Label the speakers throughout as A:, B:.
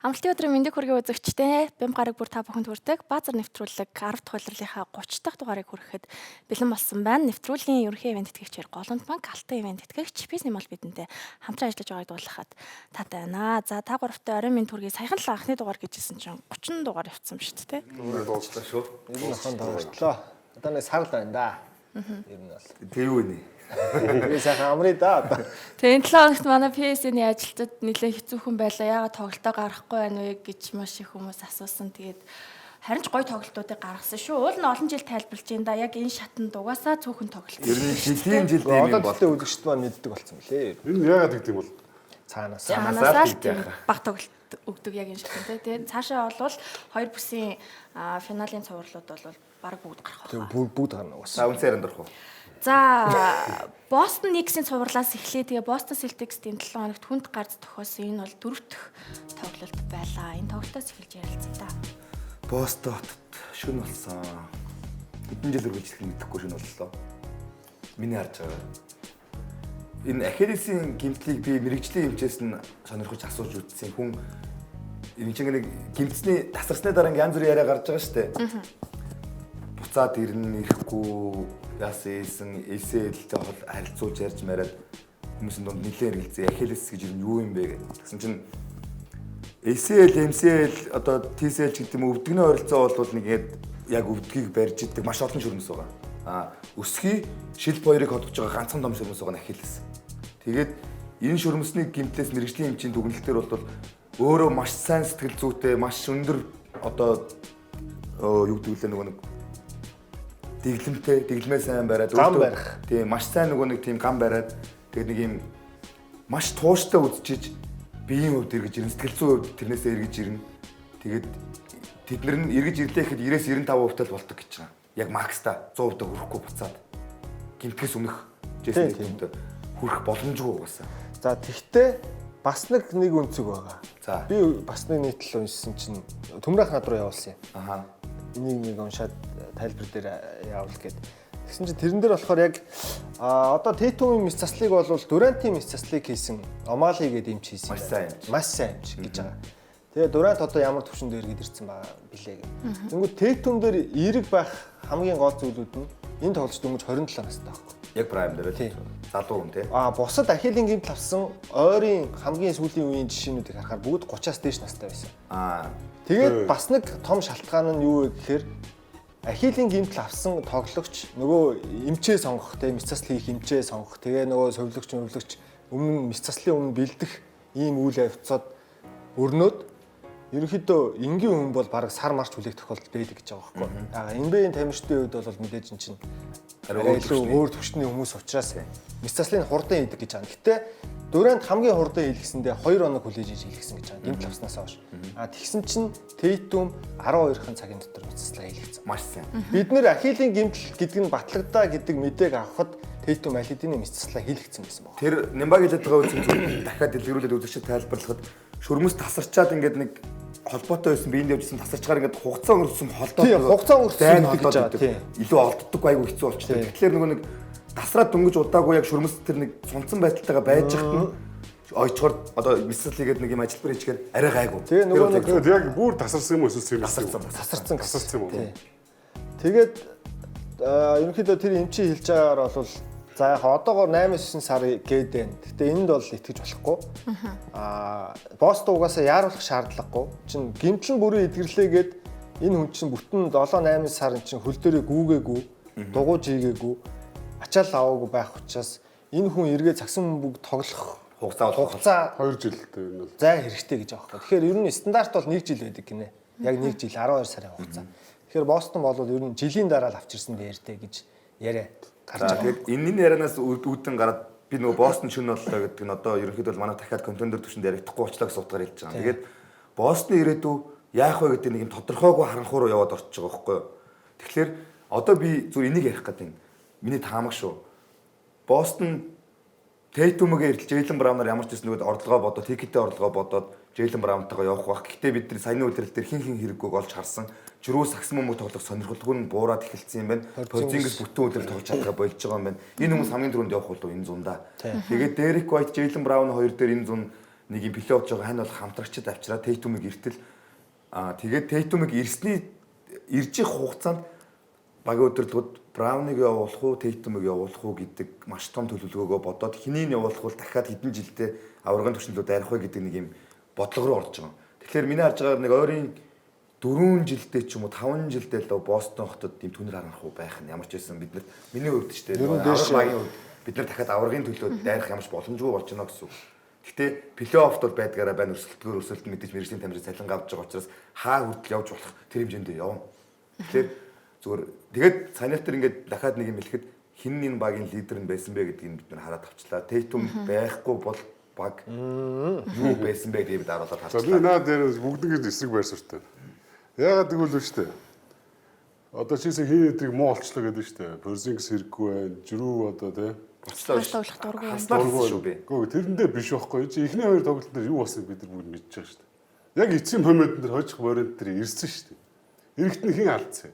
A: Амралтын өдрийн мэндийг хүргэе үзэгчдээ. Бям гараг бүр та бүхэнд хүрдэг. Баазар нэвтрүүлэг 10 дахь улирлынхаа 30 дахь дугаарыг хүрэхэд бэлэн болсон байна. Нэвтрүүлгийн ерөнхий ивент тэтгэгчээр Голомт банк Алтан ивент тэтгэгч бизнес мал бидэнтэй хамтран ажиллаж байгааг дуулгахад таатай байна. За та гуравтай оройн мэнд хүргэе. Саяхан л анхны дугаар гэжсэн чинь 30 дугаар явцсан ба шүү дээ.
B: Дууслаа шүү.
C: Энэ нь хон дуустлаа. Одоо нэг сар л байна да. Ер нь бол.
B: Тэг юу вэ?
C: Би сайхан амрыг да.
A: Тэгээ энэ 7 хоногт манай PSN-ийн ажилтнууд нэлээд хэцүүхэн байлаа. Яагаад тоглолтоо гаргахгүй байна вэ гэж маш их хүмүүс асуусан. Тэгээд харин ч гоё тоглолтуудыг гаргасан шүү. Уул нь олон жил тайлбарлаж байна да. Яг энэ шатанд угаасаа цөөхөн тоглолт.
B: Ер нь жилийн жил юм
C: бол. Одоо үзэгчд маань мэддэг болсон мөлий.
D: Энэ яагаад гэдэг юм бол
A: цаанаасаа баг тоглолт өгдөг яг энэ шатанд. Тэгээд цаашаа болвол хоёр бүсийн финалийн цувралууд бол баг бүгд гарах байна.
C: Бүгд гарна угаасаа.
B: Үнсээр амьдрах уу?
A: За Бостон Никсийн цувралаас эхлэе. Тэгээ Бостон Селтиксийн 7 хоногт хүнд гарц тохиосон. Энэ бол дөрөв дэх тоглолт байлаа. Энэ тоглолтоос эхэлж ярилцсан та.
B: Бостон шүн болсон. Хэдэн жил үргэлжлэх нь мэдэхгүй шүн боллоо. Миний харж байгаа. Энэ Ахиллесийн гимтлийг би мэрэгжлийн хэмжээс нь сонирхож асууж үзсэн. Хүн энэ чинь нэг гимтсний тасарсны дараа янз бүрийн яриа гарч байгаа шүү дээ. Буцаад ирнэ ирэхгүй яасан эсэлтэй харилцуулж ярьж мараад хүмүүсийн дунд нэлээд хэрэгэлзээ. Ахиллес гэж юу юм бэ гэсэн чинь эсэл, MCL одоо TCL ч гэдэг юм өвдөгний ойролцоо бол нэгээд яг өвдгийг барьж идэг маш олон шүрмэс байгаа. Өсгий шил боёрыг hodгож байгаа ганцхан том шүрмэс байгаа нь Ахиллес. Тэгээд энэ шүрмэсний гимтлээс мэрэгжлийн хэмжээний дүгнэлтээр бол өөрөө маш сайн сэтгэл зүйтэй, маш өндөр одоо юу гэдэг вэ нөгөө нэг дэглэмээ сайн бариад тийм маш сайн нөгөө нэг тийм гам бариад тэгээд нэг юм маш тууштай үдчиж биеийн хувьд эргэж ирнэ, сэтгэл зүйн хувьд тэрнээсээ эргэж ирнэ. Тэгээд тэднэр нь эргэж ирлээ гэхэд 90-95% л болдог гэж байна. Яг макста 100% хүрэхгүй буцаад гимтгэс өмнөх жишээнд хүрэх боломжгүй угаасаа.
C: За тэгтээ бас нэг үнцэг байгаа.
B: За
C: би бас нэг нийтлэл уншсан чинь Төмрөх над руу явуулсан юм.
B: Аха.
C: Энийг уншаад тайлбар дээр явуул гээд. Тэгсэн чинь тэрэн дээр болохоор яг одоо Тэтумын мэс заслыг бол Дүрантийн мэс заслыг хийсэн Омали гэдэг эмч хийсэн. Маш сайн эмч гэж байгаа. Тэгээ Дүрант одоо ямар төвшөнд иргэд ирсэн байгаа билээ гэх. Тэнгүүд Тэтум дээр эерэг байх хамгийн гол зүйлүүд нь энэ тоглолт дөнгөж 27 настай байхгүй.
B: Яг прайм дээр л залуу хүн тий.
C: Бусад Ахилийн гэмт авсан ойрын хамгийн сүүлийн үеийн жишээнүүдийг харахаар бүгд 30-аас дээш настай байсан. Тэгээд бас нэг том шалтгаан нь юу вэ гэхээр Ахилийн гимтэл авсан тоглогч нөгөө эмчээ сонгох, тэгээ мэс цаслыг хийх эмчээ сонгох, тэгээ нөгөө совлогч өмнө мэс цаслын өмнө бэлдэх ийм үйл явцад өрнөд ерөнхийдөө энгийн хүн бол бараг сар марч хүлээх тохиолдол байдаг гэж байгаа байхгүй. NBA-ийн тамирчдын хувьд бол мэдээж эн чинь өөр төвчний хүмүүс учраас мэс цаслын хурдан хийдэг гэж байгаа. Гэтэ Дүрант хамгийн хурдан хийлгэсэндээ 2 хоног хүлээж иж хийлгэсэн гэж байгаа. Гэмтэл авснаас хойш. Тэгсэн чинь Тэтум 12хан цагийн дотор мэс цаслаа хийлгэсэн.
B: Маш сайн.
C: Бид нэр Ахилийн гэмтэл гэдэг нь батлагдаа гэдэг мэдээг авахд Тэтум аль хэдийн мэс цаслаа хийлгэсэн гэсэн байна.
B: Тэр Нямбаг хэлээд байгаа үйл зүйл дахиад дэлгэрүүлээд үзэгчд тайлбарлахад шүрмэс тасарчаад ингээд нэг холбоотой байсан биеинд явжсэн тасарчгаар ингээд хугацаа өнгөрсөн холдоод
C: хугацаа өнгөрсөн гэж байгаа.
B: Илүү олддоггүй айгүй хэцүү болчихсон. Тэгэхээр нөгөө нэг тасраад дөнгөж удаагүй яг шүрмэс тэр нэг цунцсан байдалтайгаа байж хат нь ойчгоор одоо мисэлгээд нэг юм ажилбар хийчихээр арай гайгүй.
C: Тэгээ нөгөө нэг
D: яг бүр тасарсан юм уу эсвэл
C: тасарсан юм. Тэгээд ерөнхийдөө тэр эмчийн хэлж байгаагаар бол за яг одоогоор 8-9 сар гээд байна. Гэтэ энд бол итгэж болохгүй. Бостон угаасаа яаруулах шаардлагагүй. Чин гимтлэн бүрийн эдгэрлээгээд энэ хүн чинь бүтэн 7-8 сар чинь хөл дээрээ гүүгээгүй, дугуйж ийгээгүй, ачаал аваагүй байх учраас энэ хүн эргээ цагсан бүгд тоглох хугацаа
D: 2 жилтэй энэ бол
C: зай хэрэгтэй гэж байгаа байхгүй. Тэгэхээр ер нь стандарт бол 1 жил байдаг гинэ. Яг 1 жил 12 сарын хугацаа. Тэгэхээр Бостон бол ер нь жилийн дараа л авчирсан дээртэй гэж яриа.
B: Тэгээд энэ ярианаас үүдэн гараад би нөгөө Бостон шүн боллоо гэдэг нь одоо ерөнхийдөө манай дахиад контендер төвшөнд ярихдахгүй очлоо гэсэн утгаар хэлж байгаа. Тэгээд Бостны ирээдүй яах вэ гэдэг нэг юм тодорхойгүй харанхуй руу яваад орчих байгаа байхгүй юу. Тэгэхээр одоо би зүгээр энийг ярих гэдэг юм. Миний таамаг шүү. Бостон Тэтумгээ ирэл Джейлен Браунаар ямар ч зүйл нөгөө орлогоо бодоод, тикеттэй орлогоо бодоод Джейлен Браунтайгаа явах байх. Гэхдээ бид нар саяны үеэрл дээр хин хэрэггүйг олж харсан. Жирүү сакс мөмөг тоглох сонирхолгүй нь буураад эхэлсэн юм байна. Позингс бүтэн өдөр тоглож чадгаа болж байгаа юм байна. Энэ хүмүүс хамгийн түрүүнд явах болов энэ зундаа. Тэгээд Дерек Вайт, Джейлен Браун хоёр дээр энэ зун нэг юм плей-офф жоо хань бол хамтрагчид авчираа Tatum-ыг иртэл тэгээд Tatum-ыг ирж их хугацаанд багийн удирдлагууд Brown-ыг явуулах уу, Tatum-ыг явуулах уу гэдэг маш том төлөвлөгөөгөө бодоод хэнийг явуулах бол дахиад хэдэн жилдээ аваргын түвшинлүүд арих вэ гэдэг нэг юм бодлого руу орж байгаа. Тэгэхээр миний харж байгаагаар нэг ойрын 4 жилдээ ч юм уу 5 жилдээ л Бостон хотод ийм түнэр харах уу байх нь ямар ч байсан бид нар миний хувьд ч тийм аваргын хувьд бид нар дахиад аваргын төлөө дайрах ямар ч боломжгүй болж байна гэсэн үг. Гэхдээ плей-оффт бол байдгаараа байна өрсөлдөлт мэдээж мэрэгжлийн тамирын цалин авч байгаа учраас хаа хүртэл явж болох тэр хэмжээндээ явна. Тэгэхээр зүгээр тэгээд санитар ингээд дахиад нэг юм хэлэхэд хин энэ багийн лидер нь байсан бэ гэдгийг бид нар хараад авчлаа. Tatum байхгүй бол баг юу байсан бэ гэдгийг бид харуулаад
D: За би наад дээр бүгднийг эсрэг байр суурьтай. Яагаад гэвэл шүү дээ. Одоо чийсээ хин эдрийг муу олчлоо гэдэг шүү дээ. Porzingis хэрэггүй байна. Жирүү одоо тий.
A: Хаслуулах дургүй байна.
B: Хаслуулах шүү би.
D: Гэхдээ тэрэндээ биш байхгүй. Чи эхний хоёр тоглолтын дээр юу болсон бид нар бүгд мэдчихэж байгаа шүү дээ. Яг эцсийн моментын дээр хожих моринд дээр ирсэн шүү дээ. Иргэд нь хин алдсан.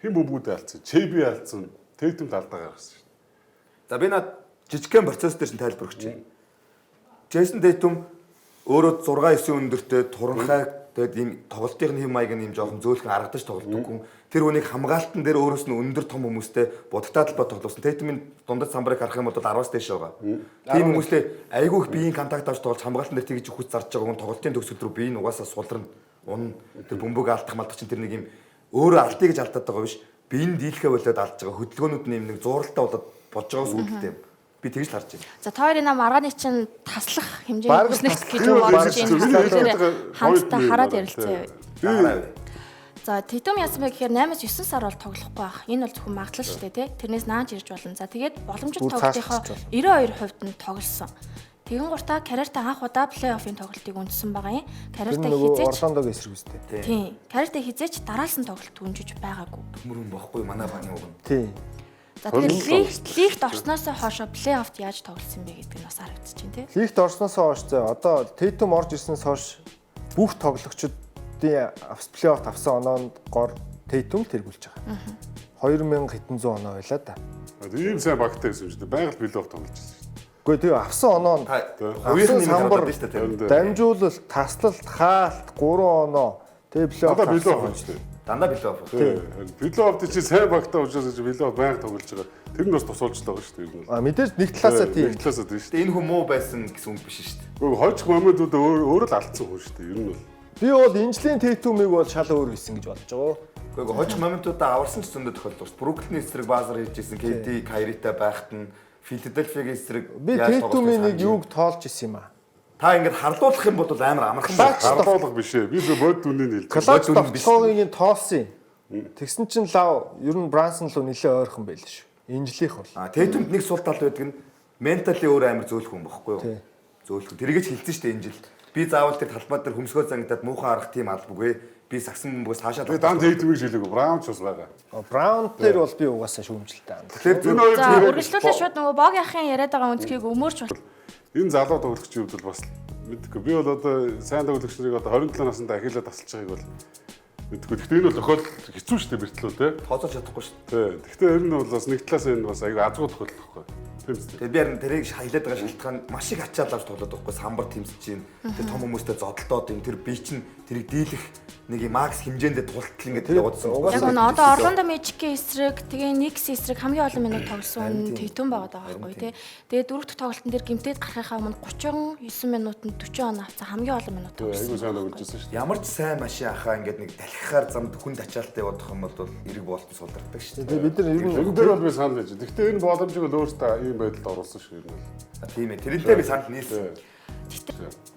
D: Хин бөмбөгдөө алдсан. Чеби алдсан. Tatum алдаа гаргасан шүү дээ.
B: За би над жижигхэн процесс дээр чинь тайлбар өгч байна. Jason Tatum өөрөө 6-9 өндөртэй туранхай тэгээд ийм тоглолтын хэм маяг нь ийм жоохон зөөлхөн аргадаж тоглодог хүн. Тэр хүнийг хамгаалтан дээр өөрөөс нь өндөр том хүмүүстэй будагтаа талбай тоглосон. Tatum-ын дундад самбарыг харах юм бол 10-аас дээш байгаа. Тийм хүмүүстэй айгүй их биеийн контакт авч тоглож хамгаалтан дээр тэгж хүч зарж байгаа хүн тоглолтын төгсгөл рүү бие нь угаасаа сулрна. Унна. Тэр бөмбөг алдах малдах чинь тэр нэг юм өөрөө алдъя гэж алдаад байгаа биш. Биеийн дийлхэ болоод алдж байгаа. Хөдөлгөөнүүд нь юм нэг зуралтай болоод болж байгаас үүдэлтэй юм. Би тэгж л харж байна.
A: За та хоёрын маргааны чинь таслах хэмжээний хүснэгт гэж бодож байна. Хамтдаа хараад ярилцъя. За Tatum яасан бэ гэхээр 8-9 сар бол тоглохгүй байх. Энэ бол зөвхөн магадлал шүү дээ тий. Тэрнээс нааж ирж болно. За тэгээд боломжит тоглолтынхоо 92% нь тоглосон. Тэгэн гуртаа карьертаа анх удаа плей-оффын тоглолтыг үндсэн байгаа юм. Карьертаа хизээч
C: Орландог эсрэг үстэй.
A: Тийм. Карьертаа хизээч дараалсан тоглолт үнжиж байгаагүй.
B: Төмөрөн бохгүй манай багийн уг нь.
C: Тийм.
A: За тэгээд лигт орсноос хойш плей-оффт яаж тоглосон бэ гэдэг нь бас харагдаж байна тий.
C: Лигт орсноос хойш одоо Tatum орж ирснээс хойш бүх тоглогчдын плей-офф авсан оноонд гор Tatum тэргүүлж байгаа. 2000 хэдэн зуун оноо байлаа да.
D: ийм сайн багтай байсан юм шүү дээ. Байгаль плей-офф тоглож байсан шүү дээ.
C: Гэхдээ тэгээ авсан оноо нь
B: Хувийн самбар биш үү?
C: дамжуулалт, таслалт, хаалт 3 оноо тэгээ плей-офф
D: Одоо плей-офф шүү дээ.
B: Дандаа плей-офф.
D: Плей-оффд чи сайн багтай учраас плей-офф байнга тоглож байгаа. Тэр нь бас тусуулж байгаа шүү дээ.
C: Мэдээж нэг талаасаа тийм.
D: Нэг талаасаа тийм шүү дээ.
B: Энэ хүн муу байсан гэсэн үг биш шүү дээ.
D: Гэхдээ хожих моментууд өөрөө л алдсан хүн шүү дээ. Ер нь бол.
C: Би бол энэжлийн Tatum-ыг бол шал өөр хийсэн гэж бодож байгаа.
B: Гэхдээ хожих моментуудаа аварсан ч зөндөө тохиолдсон. Brooklyn эсрэг базар хийжсэн, KD, Kyrie-тай байхад нь Philadelphia-гийн эсрэг
C: би Tatum-ийн нэг юуг тоолж исэн юм аа.
B: Та ингэж хардуулах юм бол амар амархан байна.
D: Хардуулах биш ээ. Би зөв бод үнийн хэлж
C: Клач тоглоомыг тоолсон юм. Тэгсэн чинь лав ер нь Bronson руу нэлээ ойрхон байл шүү. Энэжлийнх бол.
B: Tatum-д нэг сул тал байдаг нь ментали өөр амар зөөлөх хүн бохгүй юу? Зөөлөх. Тэрийгэж хэлсэн шүү дээ энэ жил. Би заавал тэр талбай дээр хөмсгөө зангидаад муухай арах тийм албагүй. Би сагсан бөмбөгөөс хаашаа
D: би дан Tatum-ыг шилээгүй. Brown ч бас байгаа.
C: Brown дээр бол би угаасаа шүүмжилтэй.
B: Тэгэхээр
D: энэ
A: За
D: хоёр
A: үргэлжлүүлээ шууд нөгөө Богийнхын яриад байгаа үндсгийг өмөрч бол
D: энэ залуу тоглогчийн хувьд бол бас мэдгүй. Би бол одоо сайн тоглогч нарыг одоо 27 наснда ахиалаад тасалж байгааг бол мэдгүй. Гэхдээ энэ бол тохиол хэцүү шүү дээ бэртлөө те.
B: тооцоолж чадахгүй шүү дээ.
D: Тий. Гэхдээ ер нь бол бас нэг талаас энэ бас аюу азгуу тохиол байхгүй. Тийм үү?
B: Тэгээд би харин тэрийг хайлаад байгаа шалтгаан маш их ачаал авч тоглоод байхгүй самбар тимс чинь тэр том хүмүүстэй зодолдоод юм тэр би чинь тэрийг дийлэх нэг юм макс хэмжээндээ тултал ингэж явуулсан.
A: яг нь одоо Орландо Мэжикийн эсрэг тэгээ Никс эсрэг хамгийн олон минут тоглосон Tatum байгаад байгаа байхгүй тий. Тэгээ дөрөв дэх тоглолтын дээр гимтээд гарахынхаа өмнө 39 минутанд 40 он авсан хамгийн олон минут
D: Аюу
A: тоглосон.
D: сайн тоглож байсан шүү дээ.
B: Ямар ч сайн машин ахаа ингэж нэг талхихаар замд хүнд ачаалтай явах юм бол эрг болтон сулдардаг шүү дээ.
C: Тэгээ бид нар ер нь
D: Энэ дээр бол би санал байж. Гэхдээ энэ боломжийг л өөртөө ийм байдалд оруулсан шүү ер нь.
B: Тийм ээ. Тэрнтэй би санал нийлсэн.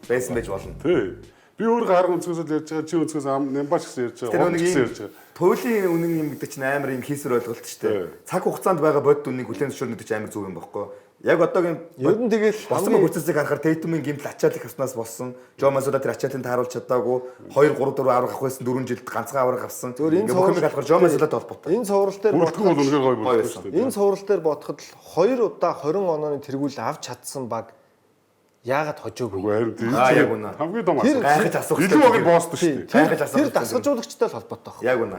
B: Байсан байж болно.
D: Тий. Би өөр гарга өнцгөөсөө ярьж байгаа чи өнцгөөс нямбач гэсэн ярьж байгаа.
B: Тэр
D: Нэг
B: нэг
D: гэсэн ярьж байгаа.
B: Пуулийн үнэн юм гэдэг чинь амар юм хийсвэр ойлголт шүү дээ. Цаг хугацаанд байгаа бодит үннийг хүлээн зөвшөөрнөд чинь амар зүг юм баггүй. Яг одоогийн
C: ер нь тэгэл
B: босон процессыг харахаар Tatum-ийн гимтэл ачаал их авснаас болсон. Joe Mazzulla тэр ачаалыг тааруулж чадаагүй. 2 3 4 аврах байсан 4 жилд ганцхан аврах авсан.
C: Энэ
B: бүхнийг харахаар Joe Mazzulla-тай холбоотой.
C: энэ цуврал дээр
D: Бүртгэн бол үнэхээр гоё болсон шүү дээ.
C: энэ цуврал дээр бодоход л 2 удаа 20 онооны тэргүүл авч чадсан баг яагаад хожоогүй.
D: Харин тийм
B: Яг үнэ.
D: хамгийн том
C: Тэр
D: асуу.
B: Гайхаж асуух.
D: Илүү багын босс шүү дээ.
B: Гайхаж асуух.
C: Тэр дасгалжуулагчтай л холбоотой байна.
B: Яг үнэ.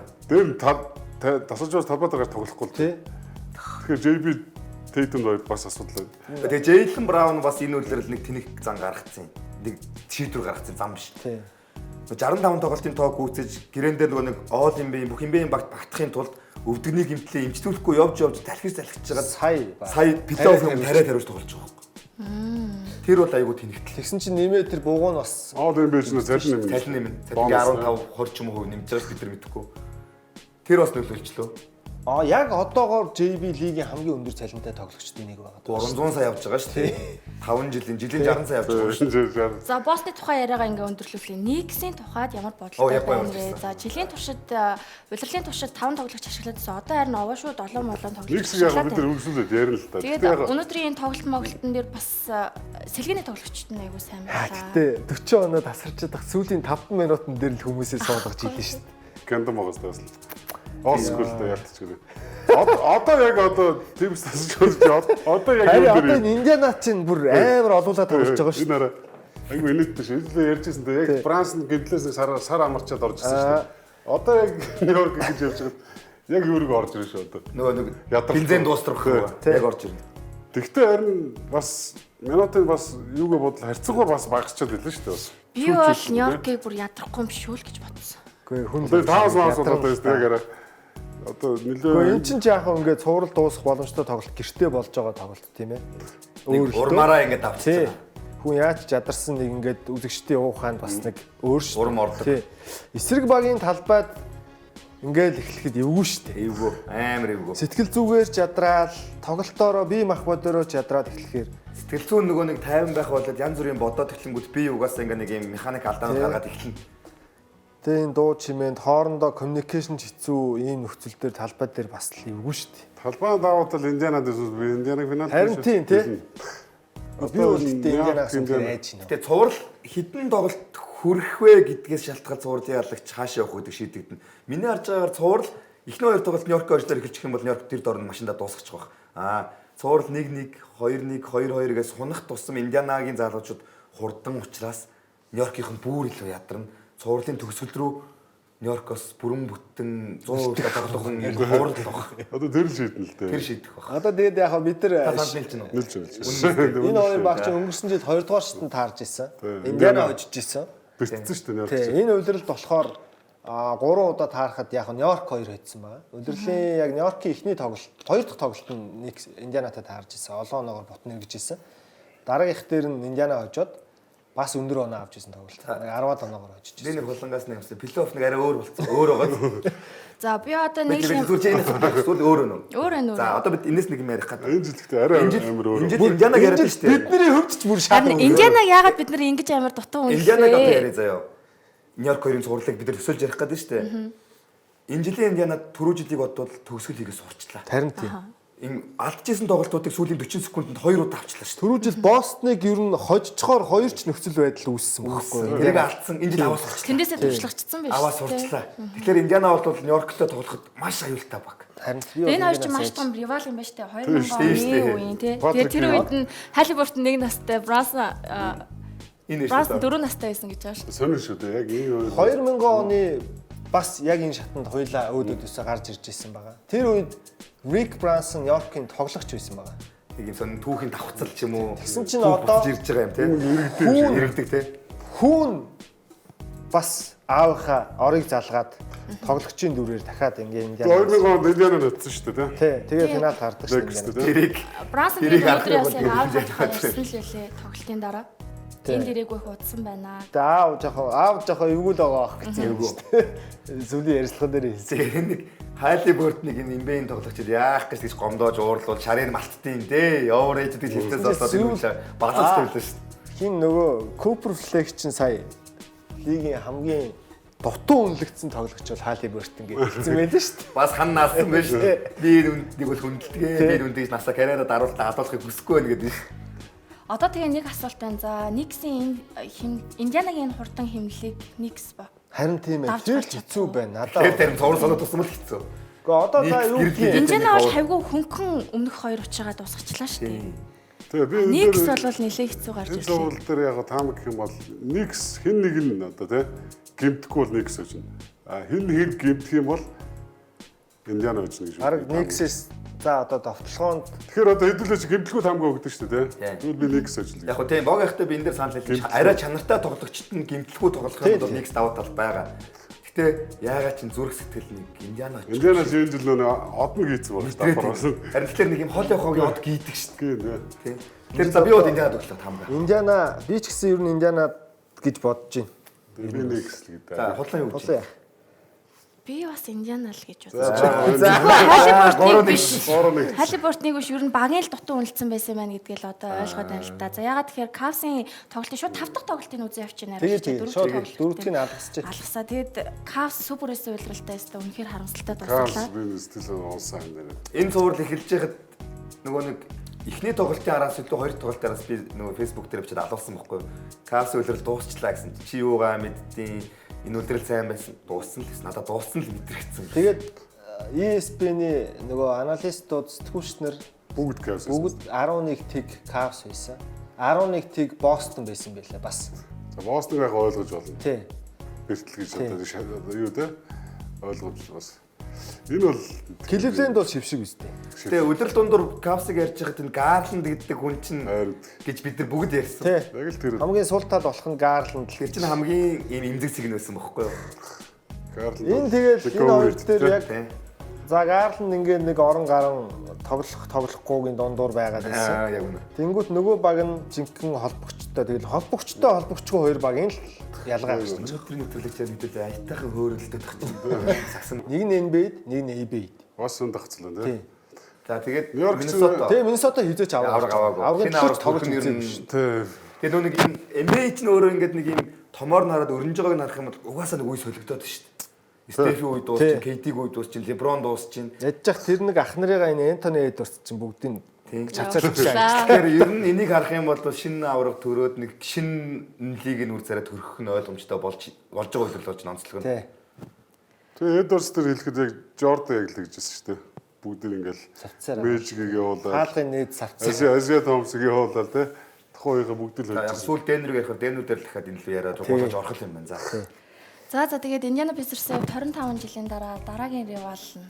D: Тэр тасалжуур талбайгаар тоглохгүй л
C: Тий.
D: тэгэхээр JB Tatum-д бас асуудал байна.
B: Тэгээ Jaylen Brown бас энэ үйлрэл нэг тэнэг зан гаргацсан юм. нэг шийдвэр гаргасан зам биш.
C: Тий.
B: 65 тоглолтын тоог гүйцэж гэрэн дээр нөгөө нэг оол юм бэ бүх юм бэ багт багтахын тулд өвдөгний гэмтлээ эмчтүүлэхгүй явж талхиж байгаа сая плей-офф юм тариаж тоглож байгаа юм. Тэр бол айгүй тэнэгтэл.
C: Тэгсэн чинь нэмээ тэр бууг нь бас
D: оол юм байж нэ цалин нэмнэ.
B: Цалин нэмнэ. Цалин 15 20 ч юм уу нэмж байгаа бид нар мэдэхгүй. Тэр бас нөлөөлчлөө.
C: Яг одоогоор JB лигийн хамгийн өндөр цалинтай тоглогчдын нэг байгаа.
B: 300 сая явж байгаа шүү дээ. 5 жилийн 60 сая явж байгаа.
A: За Босны тухай яриагаа ингээ өндөрлүүлээ. Никсийн тухайд ямар бодолтой байна вэ? За жилийн туршид улирлын туршид 5 тоглогч ашиглаадсан. Одоо харин овоо шүү 7 молон тоглогч.
D: Никсийг яг бид нар өгсөлөд ярина л та.
A: Тэгээд өнөөдрийн энэ тоглолт моглолтын дээр бас сэлгээний тоглогчд нь айгүй сайн байна.
C: Гэтэ 40 оноо тасарч чадах сүүлийн 5 минутын дээр л хүмүүсээ суулгаж ийлээ шүү дээ.
D: Гандам байгаас таас л. Осколтой ялтчихгүй. Одоо тимс тасч болж одоо яг
C: одоо Индиана чинь бүр амар олуулаад тоглож байгаа шүү.
D: Энэ арай айгүй инээдтэй шүү. Илүү ярьжсэн дээ. Яг Франц гэмтлээс сар амарчаад орж ирсэн шүү дээ. Одоо яг Нью-Йорк гэж явж байгаа. Яг юурыг орж ирэн шүү одоо.
B: Нөгөө бензин дуустрах яг орж ирнэ.
D: Тэгтээ харин бас минутын бас юугаа бодол харьцангуй бас багасчаад байлаа шүү дээ бас.
A: Би бол Нью-Йоркийг бүр ядрахгүй юм шүү л гэж бодсон.
C: Үгүй хүн
D: таавс одоо яг арай одоо нэлээ
C: эн чинь яг ингээд цуврал дуусах боломжтой тоглолт гэртээ болж байгаа тоглолт тийм ээ.
B: Урмаараа ингээд авчихсан.
C: Хүн яаж чадарсан нэг ингээд үзэгчдийн уухаанд бас нэг өөр шүү.
B: Урм ордог.
C: Эсрэг багийн талбайд ингээд эхлэхэд эвгүй шүү дээ.
B: Эвгүй. Амар эвгүй.
C: Сэтгэл зүгээр чадраал, тоглолтоороо бие махбодороо чадраад эхлэхээр
B: сэтгэл зүйн нөгөө нэг тайван байх болоод янз бүрийн бодоод эхлэнгүүт би угаасаа ингээд нэг юм механик алдаанууд гаргаад эхэлнэ.
C: Тэгээ энэ дуу чимээнд хоорондоо коммуникейшн хэцүү ийм нөхцөл дээр талбай дээр бас л эвгүй шүү дээ.
D: талбай даваад л Индианад эсвэл би Индианаг финал
C: харин тийм тий. Би үлдээ Индианаас байж байна.
B: Тэгээ цуврал хідэн тоглолт хүрэх вэ гэдгээс шалтгаалж цувралын ялагч хаашаа явах гэдэг шийдэгдэнэ. Миний харж байгаагаар цуврал эхний хоёр тоглолт Нью-Йорк ойртоор эхэлчих юм бол Нью-Йорк тэр дорн машиндаа дуусгачих واخ. Цуврал 1-1, 2-1, 2-2-ээс сунах тусам Индианагийн залуучууд хурдан учраас Нью-Йоркийнх нь бүр илүү ядарна. Цувралын төгсгөл рүү Нью-Йоркоос бүрэн бүтэн 100% тоглох юм хурд л баг.
D: Одоо тэр шийдэн л дээ.
B: Тэр шийдэх баг.
C: Одоо тэгээд яг бид нар
D: нэлж байна.
C: Энэ хоёр баг чинь өнгөрсөн жил 2 дугаар шатнд таарж исэн. Индиана хожиж исэн.
D: Бэлтсэн шүү дээ.
C: Тийм энэ удиралд болохоор 3 удаа таарахад яг Нью-Йорк 2 хийсэн байгаа. Удирлын яг Нью-Йоркийн эхний тоглолт, хоёр дахь тоглолт нь нэг Индианатай таарж исэн. Олон оноогоор бутна эргэж исэн. Дараагийнх дээр нь Индиана хожоод бас өндөр оноо авч исэн тоглолт. 10-аад оноогоор хожиж исэн.
B: Би нэг хулангаас нэг юмсан плей-офф нэг арай өөр болсон. Өөр байгаа.
A: За би одоо нэг юм
B: зүйл өөр өнөө.
A: Өөр өнөө.
B: За одоо бид энэс нэг юм ярих гэдэг.
D: Энэ жилдээ арай амар өөр.
B: Энэ жил Индианаг яриад шүү дээ.
C: Бидний хөвчч бүр шаардлага.
A: Индианаг яагаад бид нар ингэж амар дутуу үнэлээ?
B: Индианаг одоо яриа заяа. Нью-Йорк хоёрын цувралыг бид нар төсөөлж ярих гэдэг шүү дээ. Энэ жилийн Индианад түрүү жилийг бодвол төгсгөл хийгээ сурчлаа.
C: Харин тийм.
B: Энэ алдчихсан тоглолтуудыг сүүлийн 40 секундэд 2 удаа авчлаа шүү.
C: Түрүү жил Бостоныг ер нь хожицохоор 2 ч нөхцөл байдал үүссэн байхгүй юу?
B: Тэрийг алдсан. Энэ жил аваа сурчлаа.
A: Тэндээсээ туршлагачсан байж.
B: Аваа сурчлаа. Тэгэхээр Индиана бол Нью-Йорктой тоглоход маш аюултай баг.
C: Харин
A: Энэ хоёр ч маш том ривал юм байна шүү дээ. 2000 оны үеийн тий. Тэгээд тэр үед нь Халибурт 1 настай, Брансон
B: Энэ
A: Брансон 4 настай байсан гэж байгаа шүү.
D: Сонир шүү дээ. Яг энэ
C: 2000 оны бас яг энэ шатанд хоёлаа өөдөөдөөсөө гарч ирж ирсэн байгаа. Тэр үед Rick Brunson Нью-Йоркийн тоглогч байсан байгаа.
B: Нэг юм сон түүхийн давхцал ч юм уу.
C: Тэгсэн чинь одоо
B: ирж байгаа юм тий. Иргэдэг тий.
C: Хүүн бас аавынхаа орыг залгаад тоглогчийн дүрээр дахиад ингээ Индиана
D: 2000 онд Индиана нутсан шүү дээ тий.
C: Тэгээ финал гардаг шүү дээ.
B: Тэрийг
A: Брансон өнөөдрөөс яг аавынхаа ирсэн л үлээ тоглолтын дараа. Тийм дэрэггүй хуудсан байна.
C: Аав жоохон эвгүй л байгаа ах гэсэн юм шүү дээ. Зүлийн ярилцлага дээр хэлсэн.
B: нэг Халибурт нэг имбэйн тоглогчид яах гэж гомдоож уурлуул шарын малтдیں۔ Дээ. Яваар ээждэг хэлтээс болоод юм багцаас тавилаа шүү.
C: Хин нөгөө Cooper Fleck чинь сая лигийн хамгийн дутуу үнэлэгдсэн тоглогч бол Халибурт ингэ хэлсэн байлаа шүү дээ.
B: Бас хан наасан байж шүү. Би нэг бол хүндэлтгээ. Би үндээс насаа карьераа даруулахыг хүсэхгүй байна гэдэг шүү.
A: Одоо тэгээ нэг асуулт байна. За Никсийн Индианагийн хурдан хэмнэлийг Никс ба.
C: Харин тийм ээ. Тэр л хэцүү байна.
B: Тэр цуврал соноо тусмал хэцүү.
C: Гэхдээ одоо та юу гэх юм?
A: Индиана бол хавьгүй хөнгөн өмнөх хоёр учраа дуусгачлаа шүү дээ.
D: Тэгээ би
A: Никс бол нэлээд хэцүү гарч
D: энэ
A: ирлээ.
D: зурвал дээр яг таам гэх юм бол Никс хэн нэг нь одоо тий гимтэхгүй бол Никс гэж байна. А хэн гимтэх юм бол Индиана гэж нэг шүү.
C: Хараг Никсээс За одоо довтлогоонд
D: Тэгэхээр одоо хэдүүлээ чи гэмтэлгүүд хамгаа өгдөг шүү дээ тий. Тэгвэл би нэг гэж ажиллая.
B: Яг хөө тийм бог ихтэй би энэ дээр санал хэлж арай чанартай тоглогчд нь гимтлгүй тоглохын тулд нэг давуу тал байгаа. Гэтэ яагаад ч зүрх сэтгэл нэг Индианаас
D: энэ жил нөө одно гийцэг байна шүү дээ.
B: Харин тэгэхээр нэг юм хол явахыг од гийдэг шүү
D: дээ.
B: Тийм. Тэгэхээр за би бол Индианад өглөө хамгаа.
C: Индиана би ч гэсэн ер нь Индианад гэж бодож байна.
D: Би нэг гэсэн гэдэг.
B: За худлаа юу гэж.
A: Би бас Индиана л гэж бодож байна. Халибортыг биш ер нь багийн л дутуу үнэлсэн байсан байна гэдгийг л одоо ойлгоод байна л да. За ягаад тэгэхээр Кавсын тоглолтын шууд 5 дахь тоглолтын үзэн явчихна арай ч 4
C: дөрөвдгийг алгасчих.
A: Алгасаа. Тэгээд Кавс суперэс уйлралтай өстө үнэхээр харамсалтай
D: Кавс
A: дууслаа.
D: би сэтгэл унсан юм дээр.
B: Энэ цуврал эхэлж байхад нөгөө нэг эхний тоглолтын араас илүү хоёр тоглолтын араас би нөгөө фэйсбүүк дээр бичээд алуулсан байхгүй юу. Кавс уйлрал дуусчлаа гэсэн. Чи юугаа мэдтiin энэ үлрэл сайн байсан дууссан л гэсэн. Надад дууссан л мэдрэгдсэн.
C: Тэгээд ESPN-ийн нөгөө аналистууд сэтгүүлчнэр
D: бүгд Кавс.
C: Бүгд 11 тэг Cavs байсан. 11 тэг Boston байсан байлаа бас.
D: За Бостоныг ойлгож болно.
C: Тий.
D: Бэртэл гэж одоо юу те ойлгож бас. Энэ бол
C: Cleveland бол шившиг үстэй.
B: Тэгээ өдөр дундуур Cavs-ыг ярьж байхад энэ Garland гэдэг хүн чинь гэж бид нар бүгд ярьсан.
C: Яг
D: л тэр
C: хамгийн сул тал болох нь Garland.
B: Тэр чинь хамгийн ийм эмзэг сэгнэ байсан байхгүй юу?
D: Garland.
C: Энэ тэгэл энэ хоёр дээр яг за Garland ингээд нэг орон гарan тоглохгүйгийн дундуур байгаад байсан.
B: Яг үнэ.
C: Тэнгүүт нөгөө баг нь жинхэнэ холбогчтой. Тэгэл холбогчгүй хоёр багийн л ялгаа гарсан.
B: Өнөөдрийн нэвтрүүлэгчээр мэдээлэл айтайхан хөөрөлдөд тагцсан. Сагсан.
C: Нэг нь NBA-д, нэг нь ABA-д.
D: Бас өндөгцлөө тий.
B: За тэгээд
D: Миннесота.
C: Тэгээ Миннесота хизээч
B: аваагүй.
C: Аврагын төлөв тоглож
B: ирсэн.
D: Тий.
B: Тэгээд нөгөө нэг энэ NBA ч нөөрөө ингээд нэг юм томоор нараад өрнж байгааг харах юм бол угаасаа нэг үе солигдоод шүү дээ. Стефи үед дуусчин, KD-г үед дуусчин, LeBron дуусчин.
C: Ядчих тэр нэг ах нарыгаа энэ Anthony Edwards чинь бүгдийг чацаад
A: Чацаад.
B: Тэгэхээр ер нь энийг харах юм бол шинэ авраг төрөөд нэг шинэ лигийн үр царай төрөх нь ойлгомжтой болж байгаа үйл болж онцлог нь.
D: Тэгээ Edwards тэр хэлэхэд яг Jordan яг л гэжсэн шүү дээ. Бүгд ингээл Magic-ийг явуулаад
C: хаалгын нээд савцсан.
D: Asia Thompson-ийг явуулаад тий. Тухайга бүгд л
B: Яг сүүл Денверийг ярихаар Денвер дээр л дахиад энэ л яриад гооч орох юм байна.
A: За тэгээд Индиана Пейсерсээ 25 жилийн дараа дараагийн ривал нь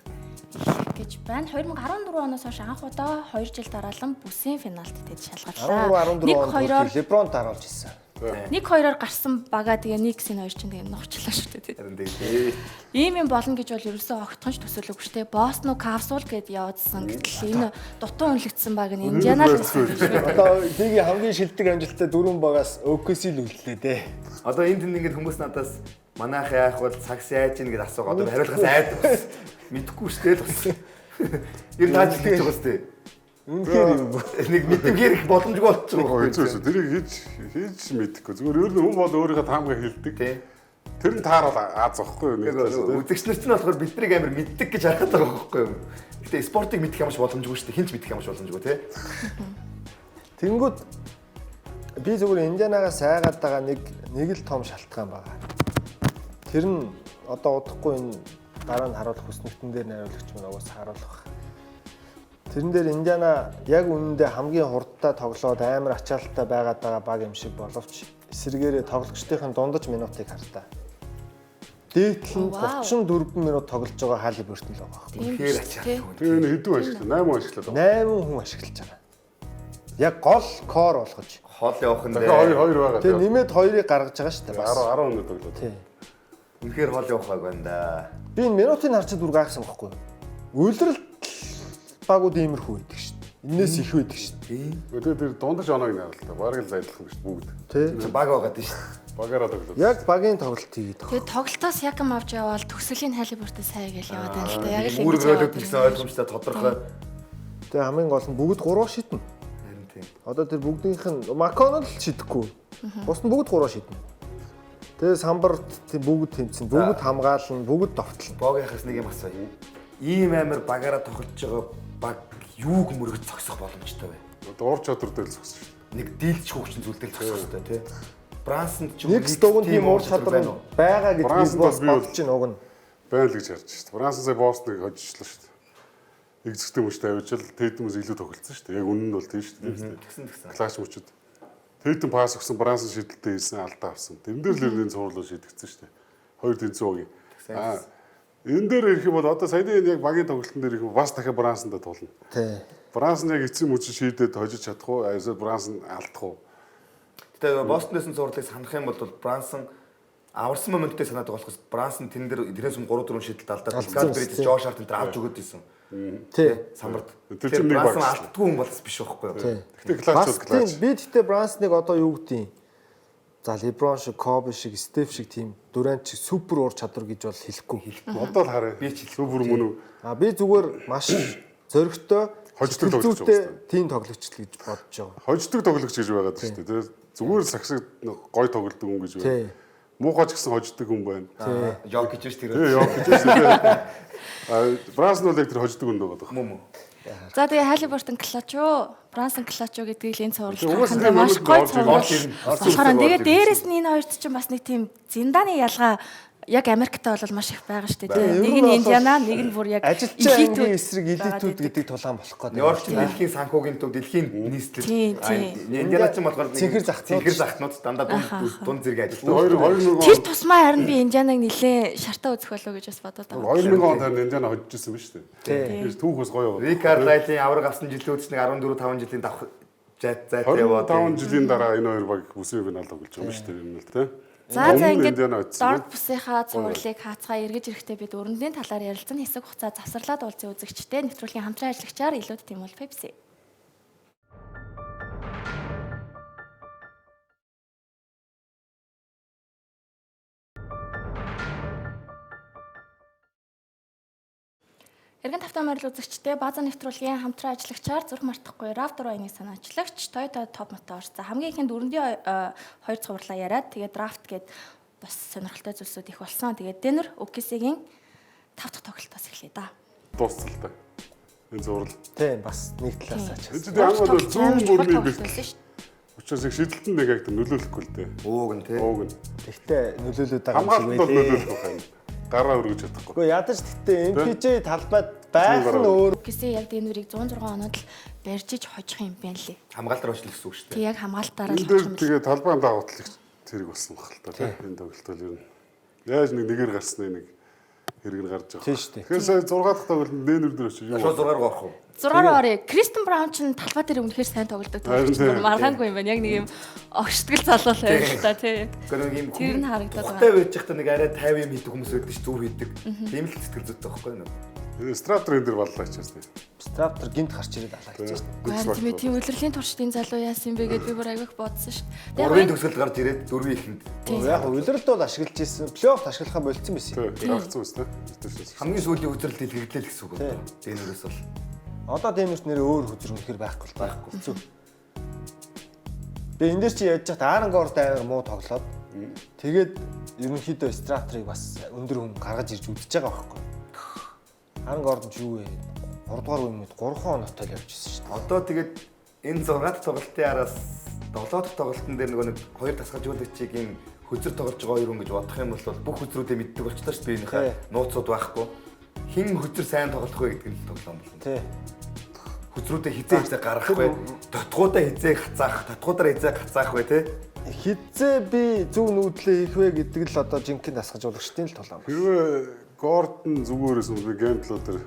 A: эхлэх гэж байна. 2014 оноос хойш анх удаа 2 жил дараалан бүсийн финалд тэд шалгарлаа.
C: 13-14 LeBron дараалж ирсэн.
A: 1-2-оор гарсан бага тэгээ Knicks-ийн хоёр чинь тэгээ ногчлаа шүү дээ.
B: Харин тэгээд
A: Ийм юм болно гэж бол ерөөсөө огтхонч төсөөлөгүй шүү дээ. Boston Cavs гээд яваадсан. Гэтэл энэ дутуу үнэлэгдсэн баг нь Индиана л гэсэн.
C: Одоо лигийн хамгийн шилдэг амжилттай дөрвөн багаас OKC л үлдлээ дээ.
B: одоо энд ингээд хүмүүс надаас манайх яах бол цагс яаж ийн гэж асуугаад одоо хариулахаас айдаг бас мэдэхгүй шүү дээ л бас. Ер нь тааж хэлж байгаа шүү дээ.
C: Үнэхээр юм.
B: Нэг мэдвэр их боломжгүй болчихсон.
D: Хэцүүс. Тэрийг хийж мэдэхгүй. Зүгээр ер нь хүн бол өөрийнхөө таамгаа хэлдэг. Тэр нь таарал Аз واخхгүй юу?
B: Үзэгчнэр чинь болохоор биднийг амар мэддэг гэж хараад байгаа байхгүй юу? Гэтэ спортыг мэдэх ямарч боломжгүй шүү дээ. Хинч мэдэх ямарч боломжгүй тий.
C: Тэнгүүд би зүгээр Индианагаас айгаад байгаа нэг л том шалтгаан байгаа. Тэр нь одоо удахгүй энэ дараа нь харуулах хүснэгтэн дээр найруулагч мөн угаас харуулах. Тэрэн дээр Индиана яг үнэндээ хамгийн хурдтай тоглоод амар ачаалттай байгаад байгаа баг юм шиг боловч эсрэгээрээ тоглогчдын дундаж минутыг хартаа. Дээдлэн 34 минут тоглож байгаа Халиберт л байгаа.
B: Тэгэхээр ачаалт.
D: Тэр энэ хэдэн ашиглаа? 8 ашиглаад
C: байгаа. 8 хүн ашиглаж байгаа. Яг гол кор болгож.
B: Хол явах нь
D: дээ. 2 байгаа.
C: Тэгээ нэмээд 2-ыг гаргаж байгаа шүү дээ.
D: 10 минут тоглоо.
C: Тийм.
B: Үнэхээр хол явах баг байна да.
C: Би энэ минутыг харчаад бүр гайхсан байхгүй юу? Үйлрэл багууд иймэрхүү байдаг шүү дээ. Иннээс их байдаг шүү дээ.
D: Тэгээд тэр дундаж оноог найруултаа. Бараг л зайлах юм шүү дээ бүгд.
C: Тийм.
B: Баг байгаад шүү дээ.
D: Багаараа тоглоо.
C: Яг багийн тоглолт хийгээд байгаа.
A: Тэгээд тоглолтоос Якам авч яваал төгсөлийн Халибертээ сайн гэж яваад байна л да. Яг л
B: Үүрэг ойлгох гэсэн ойлгомжтой тодорхой.
C: Тэгээ хамгийн гол нь бүгд 3 шиднэ.
B: Харин тийм.
C: Одоо тэр бүгдийнх нь Маконл шидэхгүй. Бус нь бүгд 3 шиднэ. Тэгээ самбарт бүгд тэмцэн, бүгд хамгаална, бүгд довтлно.
B: Богийнхаас нэг юм асууя. Ийм амар багаараа тоглож байгаа баг юуг мөрөж зогсох боломжтой вэ?
D: Одоо ур чадвар дээр л зогссон шүү дээ.
B: Нэг дийлч хөвчин зүйлдэл зогсох хэрэгтэй тий. Брансанд ч
C: нэг стогонд тийм ур чадвар байгаа гэдгийг бодож чинь уг нь
D: байл гэж харж шүү дээ. Бранс сая Бостоныг хожижлоо шүү дээ. Игзэгтэй мөч тавьчихвал Тэйтмээс илүү тоглолцсон шүү дээ. Яг үнэн нь бол тийм шүү дээ.
B: Тэгсэн.
D: Клаш мөчөд Тэйтм пас өгсөн Бранс шидэлтэй хийсэн алдаа авсан. Тэрэн дээр л нэрний цуврал шийдэгдсэн шүү дээ. 2 тэнцүү өгийн. Энэ дээр ирэх юм бол одоо саяны яг багийн тоглолтын дээр ирэх бас дахиад Брансандаа тулна.
C: Тий.
D: Бранс нь яг эцсийн мөч шийдээд хожиж чадах уу? Эсвэл Бранс нь алдах уу?
B: Тэгээ Бостонээс зурлыг санах юм бол Брансон аварсан моменттэй санаад байгаа болохос Брансон тэн дээр тэрнээс 3-4 шийдэлт алдаад Галбрид Жош Харт энэ авч өгöd ийсэн.
C: Тий.
B: Самбард.
D: Тэр чинь нэг
B: Брансон
D: багш.
B: алддгүй хүн болс биш байхгүй юу?
D: Гэхдээ клач бол клач.
C: Би тэгтээ Брансныг одоо юу гэдгийг за Леброн шиг, Коби шиг, Стеф шиг тийм Дүрант шиг супер уур чадвар гэж бол хэлэхгүй.
D: Одоо л хараа.
B: Би ч
D: супер мөн үү?
C: Би зүгээр маш зөрөгтэй
D: Хождог тоглогч байна.
C: Тийм тоглогч л гэж бодож байгаа.
D: Хождог тоглогч гэж байгаад шүү дээ. Тэгээд зүгээр сагсаг гой тоглолдог хүн гэж байна. Муухай ч гэсэн хождог хүн байна.
B: Йок гэж биш тэр.
D: Йок гэж байна. Бранс нь бол яг тэр хождог хүн байгаа.
B: Мөн.
A: За тэгээ Халибертон клачо, Брансон клачо гэдгийг л энэ
D: Угаас
A: цувралд
D: нь
A: маш гой
D: орж
A: цуврал.
B: ирнэ.
A: Болохоор тэгээ дээрэс нь энэ хоёрт чинь бас нэг тийм зиндааны ялгаа яг Америкт бол маш их байгаа шүү дээ. Нэг нь Индиана, нэг нь бүр яг
C: ажилчин ангийн эсрэг элитүүд гэдэг тулаан болох гэдэг.
B: Нью-Йорк чинь дэлхийн санхүүгийн төв дэлхийн нийслэл. Индиана чинь болохоор
C: цэнхэр
B: захтнууд дандаа дунд зэрэг ажилладаг.
D: 2000
A: тэр тусмаа харин би Индианаг нилээ шартаа үзэх болов гэж бас бодоод байгаа.
D: 2000 онд харин Индиана хожижсэн ба шүү дээ. Тэр түүхээс гоё.
B: Рикард Лайлийн авраг авсан жилүүд нэг 14 5 жилийн давх зайтай яваад
D: 5 жилийн дараа энэ хоёр баг бүсийн финал тоглож байгаа юм шүү дээ. Энэ л тийм.
A: За ингээд дорд бусынхаа цувралыг хаацгаа эргэж ирэхдээ бид өрөндийн талаар ярилцсан хэсэг хугацаа завсарлаад уулзсан үзэгчтэй нэвтрүүлгийн хамтран ажиллагчаар илүүд тийм бол Pepsi. Эргэн тавтан морил үзэгчтэй база нэвтрүүлгийн хамтран ажиллагчаар зүрх мартахгүй Равтор байныг санаачлагч Toyota Top Motors. За хамгийн ихэнд өрөндийн хоёр цувралаа яриад тэгээд драфт гээд бас сонирхолтой зүйлсүүд их болсон. Тэгээд Денвер Окисигийн 5 дахь тоглолтоос эхлэе да.
D: Дууссан л та. Энэ зурвал.
C: Тийм бас нэг талаас ачаа.
D: Эцэд хамгийн бол зүүн мөрний бэлтгэл. Учираас их шийдэлтэн нэг яг нөлөөлөхгүй л дээ.
B: Ууг нь тий.
D: Ууг нь.
C: Тэгтээ нөлөөлөд байгаа юм шиг
D: Хамгаалалт бол
C: байлээ.
D: нөлөөлөх байх юм. Гараа өргөж чадахгүй.
C: Гэхдээ ядаж тэгтээ MPJ талбайд байх нь өөр.
A: Окиси яг Денверийг 106 оноод л барьж иж хожих юм байна лээ.
B: Хамгаалтаар очлох гэсэн үг шүү
A: Тэг
B: дээ.
A: яг хамгаалтаараа л
D: Энэ
A: хожих
D: дээр
A: юм байна.
D: тэгээ талбайн дагуутлах зэрэг болсон баг л та тийм. Энэ тоглолт бол ер нь яаж нэгээр гарсны нэг хэрэг нь гарч байгаа.
C: Тийм шүү дээ.
D: Тэгэхээр сая 6 дахь тоглолт нэнэр дээр очиж юу.
B: Шууд 6-аар гоох уу?
A: 6-аар орё. Кристен Браун ч талбай дээр үнэхээр сайн тоглодог тоглогч
D: Тийм.
A: маргаангүй юм байна. Яг нэг юм огшдгал залуу л байл та тий.
B: Гэхдээ нэг юм
A: Тэр нь харагдаад байгаа.
B: Тухтай байж захта нэг арай 50 юм хийдэг хүмүүс байдаг ш зүв хийдэг. Тийм л сэтгэл зүйтэй байхгүй юу?
D: Стратер энэ дэр баллаач ясна.
C: Страптер гинт гарч ирээд алаач.
A: Гүн тийм үлрэлийн туршдын залуу яасан юм бэ гэд би бүр айгүйх бодсон шүү дээ.
B: Гурвын төгсгөлд гарч ирээд дөрвийн ихэнд.
C: Яг үлрэлт бол ашиглаж ирсэн. Плей-офф ашиглахаа болцсон байсан.
D: Тийм. Гарцсан үстэй.
B: Хамгийн сүүлийн үзрэлт хэрэглээл гэсэн үг байна. Дэнүрээс бол.
C: Одоо Денверт нэр өөр хүзэр үнэхээр байхгүй л байхгүй. Хэцүү. Тэгээ энэ дээр чи яаж яхад Аарангорд амар муу тоглоод тэгээд ерөнхийдөө Стратрыг бас өндөр хүн гаргаж ирж үдчихэж байгаа байхгүй. Аарангорд ч юу вэ? 3 дугаар үеийн 3 хоногтой л явжсэн шүү дээ.
B: Одоо тэгээд энэ 6 дахь тоглолтын араас 7 дахь тоглолтын дээр нөгөө нэг хоёр тасгалжуулагчийн хөзөр тоглож байгаа хоёр хүн гэж бодох юм бол бүх хөзрүүдээ мэддэг болчихлоо шүү дээ. Биенийхээ нууцуд байхгүй. Хин хөзөр сайн тоглох вэ гэдэг нь тоглоом болно.
C: Тий.
B: Хөзрүүдээ хизээ гаргах вэ? Дотгуудаа хизээ хацаах, дотгуудаараа хизээ хацаах вэ те?
C: Хизээ би зөв нүүдлээ хийх вэ гэдэг л одоо жинхэнэ тасгалжуулагчдын л тулаан.
D: Хэрвээ Гордон зүгээрээс би геймплодер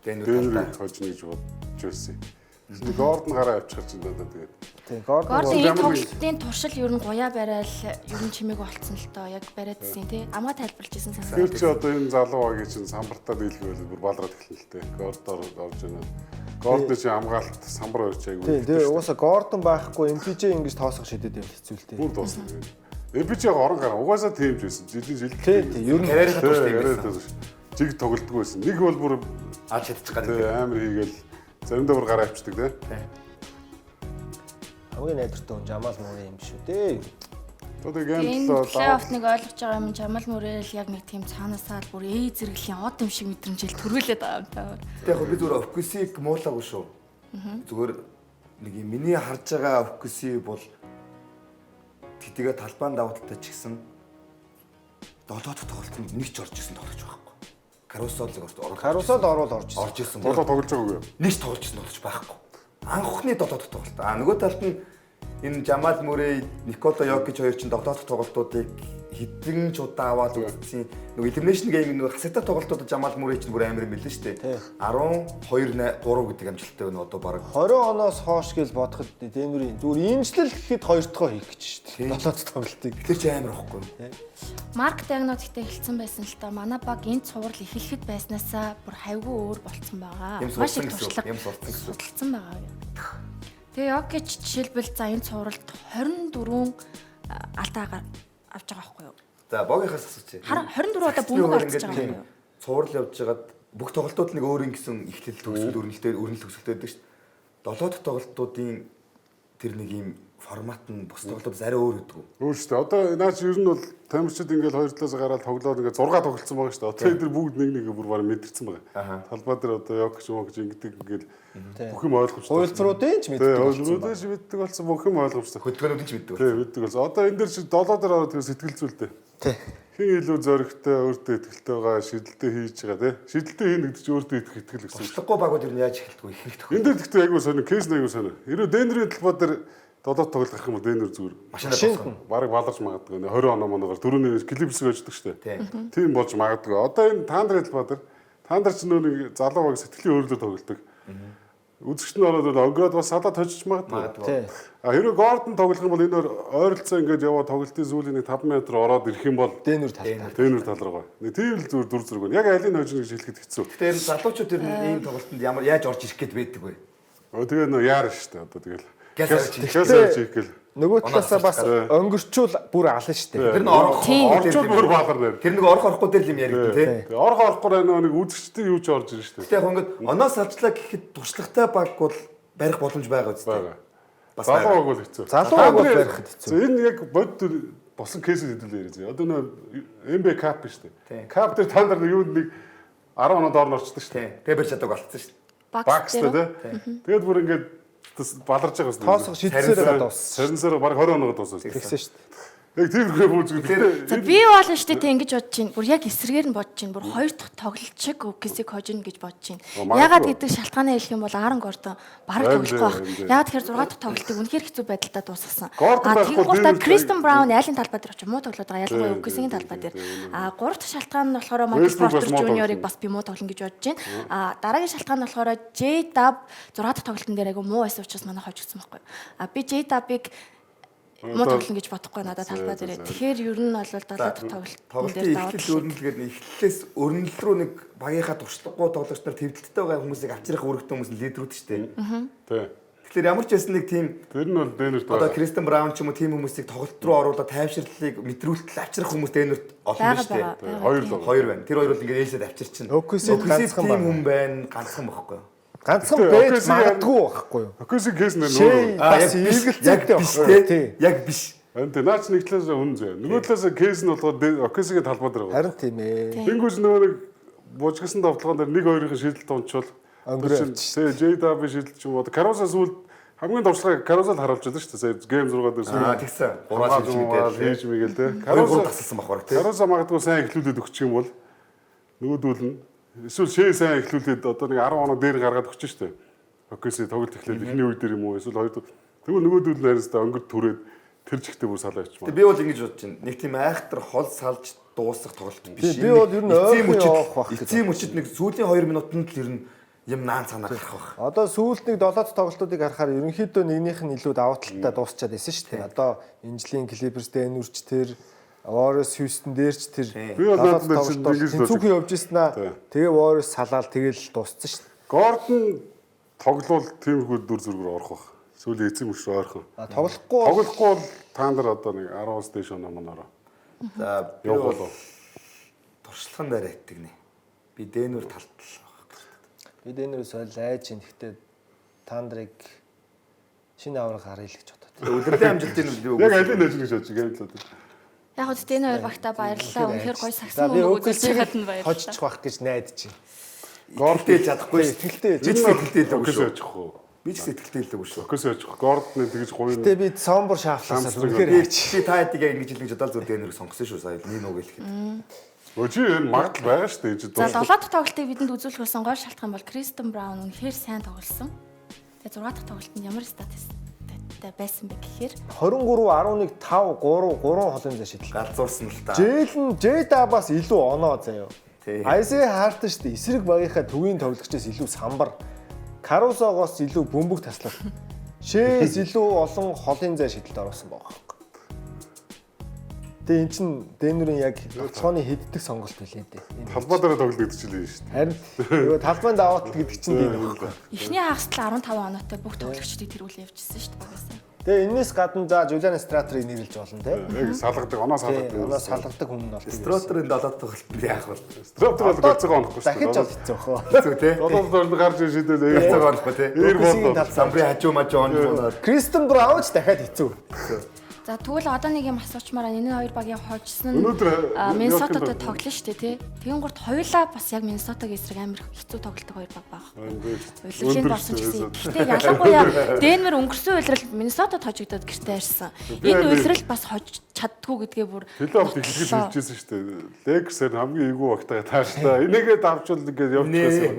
B: Дэнүр
D: хожно гэж бодож байсан. Гордон гараа авчих чинь даа тэгээд.
C: Тий. Гордон
A: Гордон тоглолтын туршил ер нь гуяа барайл ер нь чимээг болцсон л доо яг бариадсэн тий. Амгаа тайлбарлаж ирсэн
D: Тэр
A: санагдав.
D: чи одоо энэ залуу багийн чинь самбартаа дийлэх байл бүр балраад эхэлнэ л дээ. Гордон орж байна. Гордон чи хамгаалалт самбар өрч айгүй.
C: Тий. Тэгээ угаасаа Гордон байхгүй MPJ ингэж тоосох шидэд юм хэцүү л тий.
D: Бүр дуусна. Эпич яг орон гараа угаасаа тиймж байсан. Жилийн жил.
C: Тий. Ер нь
B: карьерийн туршилт юм байсан.
D: Жиг тоглолтгүй байсан. Нэг бол бүр
B: аж чадчих гадаг.
D: амар хийгээл заримдаа бүр гараа авчдаг тий.
C: хамгийн найдвартай хүн Жамал Мури юм шүү дээ.
D: Одоо
A: Энэ
D: геймплоо
A: плей-офф нэг ойлгож байгаа юм Жамал Мөрэл яг нэг тийм цаанаасаа л бүр зэрэглэлийн од юм шиг мэдрэмжэл төрүүлээд байгаа юм таа.
B: Тэг яг би зүгээр Окисиг муулаагүй шүү. Зүгээр нэг юм миний харж байгаа Окиси бол тэдгээ талбайн давуу талтай ч гэсэн 7 дахь тоглолтод нэг ч орж исэн тоглож байхгүй. Карусолыг орж.
C: Карусол орвол орж ирсэн.
B: Орж исэн.
D: тоглож байгаа юу?
B: Нэг ч тоглож исэн тоглож байхгүй. Анхны 7 дахь тоглолт. Нөгөө талд нь Энэ Жамал Мурей, Никола Йокич хоёр чинь дотоодох тоглолтуудыг хэдэн ч удаа аваад үзсэн. Нөгөө Elimination Game нөгөө хасагтай тоглолтуудад Жамал Мурей чинь бүр амар юм билээ шүү дээ. 12-3 гэдэг амжилттай байна одоо баг.
C: 20 оноос хойш гэж бодоход Дэнүрийн зүгээр имжлэл гэхэд хоёр дахь хийх гэж шүү дээ. Долоод тоглолтыг.
B: Тэр чинь амар ихгүй.
A: Марк Дагнот ихтэй эхэлсэн байсан л та манай баг энэ цуврал эхлэхэд байснаасаа бүр хавьгүй өөр болцсон байгаа. Маш их туршлага судалсан байгаа. Тэгээ Йокич жишээлбэл за энэ цувралд 24 алдаагаар авч байгаа байхгүй юу?
B: За богийнхаас асуучих.
A: 24 удаа бөмбөг авч байгаа юм.
B: Цуврал явж байгаад бүх тоглолтууд нэг өөр ингэсэн эхлэл төгсөл өрнөл төгсөлтэй байдаг шүү дээ. 7 дахь тоглолтуудын тэр нэг юм формат нь бус тоглолтоос арай өөр гэдэг үү?
D: Өөр шүү дээ. Одоо наач ер нь бол тамирчид ингээл хоёр талаас гараад тоглоод ингээд 6 тоглолцсон байгаа шүү дээ. Одоо эдгээр бүгд нэг бүр бараг мэдэрсэн байгаа. Талбай дээр одоо Йокич ингэдэг ингээл бүх юм ойлгомжтой.
C: Хуйлбаруудын ч мэддэг.
D: Хуйлбаруудын ч мэддэг болсон бүх юм ойлгомжтой.
B: Хөдөлгөөнүүд нь ч мэддэг.
D: Тийм мэддэг болсон. Одоо энэ дээр чи 7 дээр ороод сэтгэл зүйлтэй.
C: Тий.
D: Хин илүү зоригтой, өөртөө ихтэй байгаа, шидэлтэй хийж байгаа тий. Шидэлтэй хийн гэдэг чинь өөртөө итгэл гэсэн.
B: Бослоггүй багууд ер нь яаж эхэлдэг вэ? Ихэнх тохиол.
D: Энд дээр гэхдээ айгуу сонио, кейс айгуу сонио. Ерөө Дэнерийн талбай дээр 7 тоглолт гарах юм бол Дэнер зүгээр.
B: Машин
D: бараг баларч магадгүй. 20 оноо моногоор дөрөвний клипсэг очдөг штэ. Тийм болж магадгүй. Одоо энэ Тандрын талбай дээр Тандр ч нэг залуу баг сэтгэлийн өөрлөд тоглолдог. Үзэгч нь ороод өнгөрөөд бас салаад хожиж магадгүй. Хэрэв Гордон тоглох юм бол энэ ойролцоо ингээд яваа тоглолтын сүүлийн нэг 5 м ороод ирэх юм бол
C: Дэнүр тал.
D: Дэнүр тал руугаа. Нэг тийм л зүгээр дүр зэрэг байна. Яг алийг хожно гэж хэлэхэд хэцүү.
B: Тэгэхээр залуучууд ер нь ийм тоглолтод ямар яаж орж ирэх гээд байдаг вэ?
D: Тэгээ нөө яар штэ одоо тэгэл.
B: Гялсарч
D: хийх гэл.
C: Нөгөө талаасаа бас өнгөрчүүл бүр алан штэ.
B: Тэр нь орчуул
D: бүр баалар нэр.
B: Тэр нэг орох орохгүй дээр л юм яригдэн тий.
D: Тэгээ орохгүй нэг үзэгчтэй юу ч орж ирж штэ.
B: Тэгээ ингээд оноос алчлаа гэхэд туршлагатай баг бол барих боломж байгаа үстэй.
D: Бас залууг бол хэцүү.
C: Залууг бол барих хэцүү.
D: Энэ яг бод болсон кейсэд хэдүүлээ яриа. Одоо нөө MB Cup штэ. Cup дээр тандар юунд нэг 10 оноо доор орчдөг штэ.
B: Тэгээ барьж чаддаг болцсон штэ.
D: Багстай тий. Тэгээд бүр ингээд баларж байгаа юм.
C: Тоосох шидсээр дууссан.
D: Сарнсаар баг 20 оноо дууссан.
C: Тэгсэн шүү дээ.
D: Яг тиймэрхүү бүзгэл.
A: За би бол нь штэ тэг ингэж бодож байна. Бүр яг эсрэгээр нь бодож байна. Бүр хоёр дахь тоглолт шиг үксийг хожино гэж бодож байна. Ягаад гэдэг шалтгаанаа хэлэх юм бол Аарон Гордон бараг тоглохгүй байх. Ягаад тэгэхээр 6 дахь тоглолтыг үнэхээр хэцүү байдалтай дуусгасан. Тэгвэл Кристен Браун айлын талбай дээр очиж муу тоглоод байгаа. Ялангуяа үксийн талбай дээр. 3 дахь шалтгаан нь болохоор Майкл Портер Жуниорыг бас би муу тоглоно гэж бодож байна. Дараагийн шалтгаан нь болохоор J-Dub 6 дахь тоглолтын дээр айгу муу байсан учраас манай хожигдсан байхгүй. Би J-Dub-ыг муу тоглоно гэж бодохгүй надад талбай дээр. Тэгэхээр ер нь бол 7 дахь тоглолт дээр даваад
B: өрнөлгээд эхлэлээс өрнөл рүү нэг багийнхаа туршлагагүй тоглогч нар төвдөлттэй байгаа хүмүүсийг авчрах үүрэгтэй хүмүүс нь лидерүүд шүү дээ.
D: Тий.
B: Тэгэхээр ямар ч байсан нэг тийм
D: тэр нь бол Дэнерт
B: одоо Кристен Браун ч юм уу тийм хүмүүсийг тоглолт руу оруулаад тайвширлыг мэдрүүлэлт авчрах хүмүүс Дэнерт олон байна шүү дээ. Хоёр байна. Тэр хоёр бол ингээд ээлжид авчирчин.
C: Оксид ганцхан
B: тийм хүн байна, ганцхан байхгүй.
C: Ганцхан байж магадгүй байхгүй юу?
D: Оксид кейс нэр нөө.
C: Бас эргэлзээтэй
B: байхгүй. Яг биш.
D: Энд наач нэг талаас хүн зөө. Нөгөө талаас кейс нь болохоор Оксигийн талбай дээр байгаа.
C: Харин тийм ээ.
D: Тэнгүүж нөгөө нэг бужгсан давталгаан дээр нэг хоёрын шийдэлт онцвол
C: өнгөрөөж.
D: Тэгээ J-Dub шийдэлт ч юм уу. Каруса сүүлд хамгийн дурслагыг Карусал харуулж байгаа шүү дээ. Гейм 6 дээр сүүлд.
B: Тэгсэн. 3
D: хийж мэгэл те.
B: Каруса тасалсан баг баг те.
D: Каруса магадгүй сайн эхлүүлээд өгчих юм бол нөгөөдөл нь эсвэл шээ сайн эхлүүлээд одоо нэг 10 оноо дээр гаргаад өгч штэ. Окейс тоглолт эхлээд эхний үе дээр юм уу эсвэл хоёр тэгвэл нөгөөдөл нь харьцаа өнгөрт түрээд тэр жигтэй бүр салаа ичмаа.
B: Би бол ингэж бодож байна. Нэг тийм айхтар хол салж дуусах тоглолт биш.
C: Би бол ер нь ойрхон явах байх.
B: Эцсийн мөчид нэг сүүлийн 2 минутанд л ер нь юм наан цанаа гарах байх.
C: Одоо сүүлд нэг 7 тоглолтуудыг харахаар ерөнхийдөө нэгнийх нь илүү давуу талтай дуусчаад байсан шүү дээ. Одоо энэ жилийн Clippers Dэнүрч тэр Warriors Houston дээрч тэр
D: би бол
C: тэнцүүхэн явж ирсэн аа. Тэгээ Warriors салаал тэгэл дууссан шүү дээ.
D: Гордон тоглол тиймэрхүү дүр зургаар орох байх. Сүүлийн эцэг мөч рүү ойрхон. Тоглохгүй бол та нар одоо нэг 10-аас дээш оноо монороо.
B: За би бол туршлаган дээр айтдаг нэ. Би Дэнүр талт л байх.
C: Би Дэнүрээс ойл айж ин гэхдээ Тандрыг шинэ авраг гаргая л гэж бодоод.
B: Өдөртөө амжилтын үү?
D: Яг аль нь ажиг гэж бодож байгаа юм л.
A: Яг хөө Дэнүр хоёр багтаа баярлалаа. Үнэхээр гоё сагсан мөнгө үзүүлж байгаад нь баярлалаа.
C: Хожчих байх гэж найдаж байна.
B: Гордтэй чадахгүй
C: сэтгэлтэй.
B: Би сэтгэлтэй л
D: өгш очихгүй.
B: Би ч сэтгэлтэй л өгш.
D: Окейс очих. Гордны тэгж гоё.
C: Гэтэ би сомбор шаafлаасаа үнэхээр
B: би та хэд яг ингэж хэлэх жадал зүр Дэнүрийг сонгосон шүү сая. Нэг нүг хэлэхэд.
D: Өчиг энэ магадл байгаа шүү дээ.
A: За 7 дахь тоглолтыг бидэнд үзүүлэх байсан гол шалтгаан бол Кристен Браун үнэхээр сайн тоглосон. Тэгээ 6 дахь тоглолтод ямар стат байсан. шалгалтай байсан бэ гэхээр
C: 23-11-5 3 холын зай шидэл.
B: Галзуурсан л та.
C: Жээл нь J-Dab-аас илүү оноо заяа.
B: Тий.
C: Isaiah Hart шүү дээ. Эсрэг багийнхаа төвийн тоглогчдоос илүү самбар. Caruso-гоос илүү бөмбөг таслах. Шээс илүү олон холын зай шидэлд орсон байгаа. Тэгээ эн чин Денверийн яг тооцооны хэддэг сонголт билээ дээ.
D: Талбай дээр тоглодог гэж хэлсэн шүү дээ.
C: Харин нөгөө талбайн даваатал гэдэг чинь тийм байхгүй.
A: эхний хагасл 15 оноотой бүх тоглогчдыг тэргүүлээ явжсэн шүү дээ багасаа.
C: Тэгээ энэс гадна за Julian Strater-ыг нэрлэж болно те.
D: Яг салгадаг, оноо салгадаг.
C: Оноо салгадаг хүн нь бол.
B: Стротерын 7 тоглолтод яах вэ?
D: Строптер бол гацгаа онохгүй шүү дээ.
C: Дахиж бол хэцүү хөө.
B: Хэцүү тий.
D: Долоолоор гарч шидэл
B: Гацгаа онохгүй тий. Самбри хажуу мажуу оноо.
C: Кристен Браун ч дахиад хэцүү.
A: За тэгвэл одоо нэг юм асуучмаар энэ хоёр багийн хожсон нь
D: Өнөөдөр
A: Миннесотатай тоглоно шүү дээ тий. Тэгэн гурт хоёулаа бас яг Миннесотагийн эсрэг амар хэцүү тоглодог хоёр баг баг. Улирлын болсон ч гэсэн. Гэхдээ ялангуяа Денвер өнгөрсөн улирал Миннесотад хожигдоод гэртээ ирсэн. Энэ улирал бас хожиж чаддгүй гэдгээ бүр
D: Плейофф ихлэж хэлжсэн шүү дээ. Лейкерсээр хамгийн эвгүй багтаа тааштай. Энийгээ давчвал ингээд явчихсан.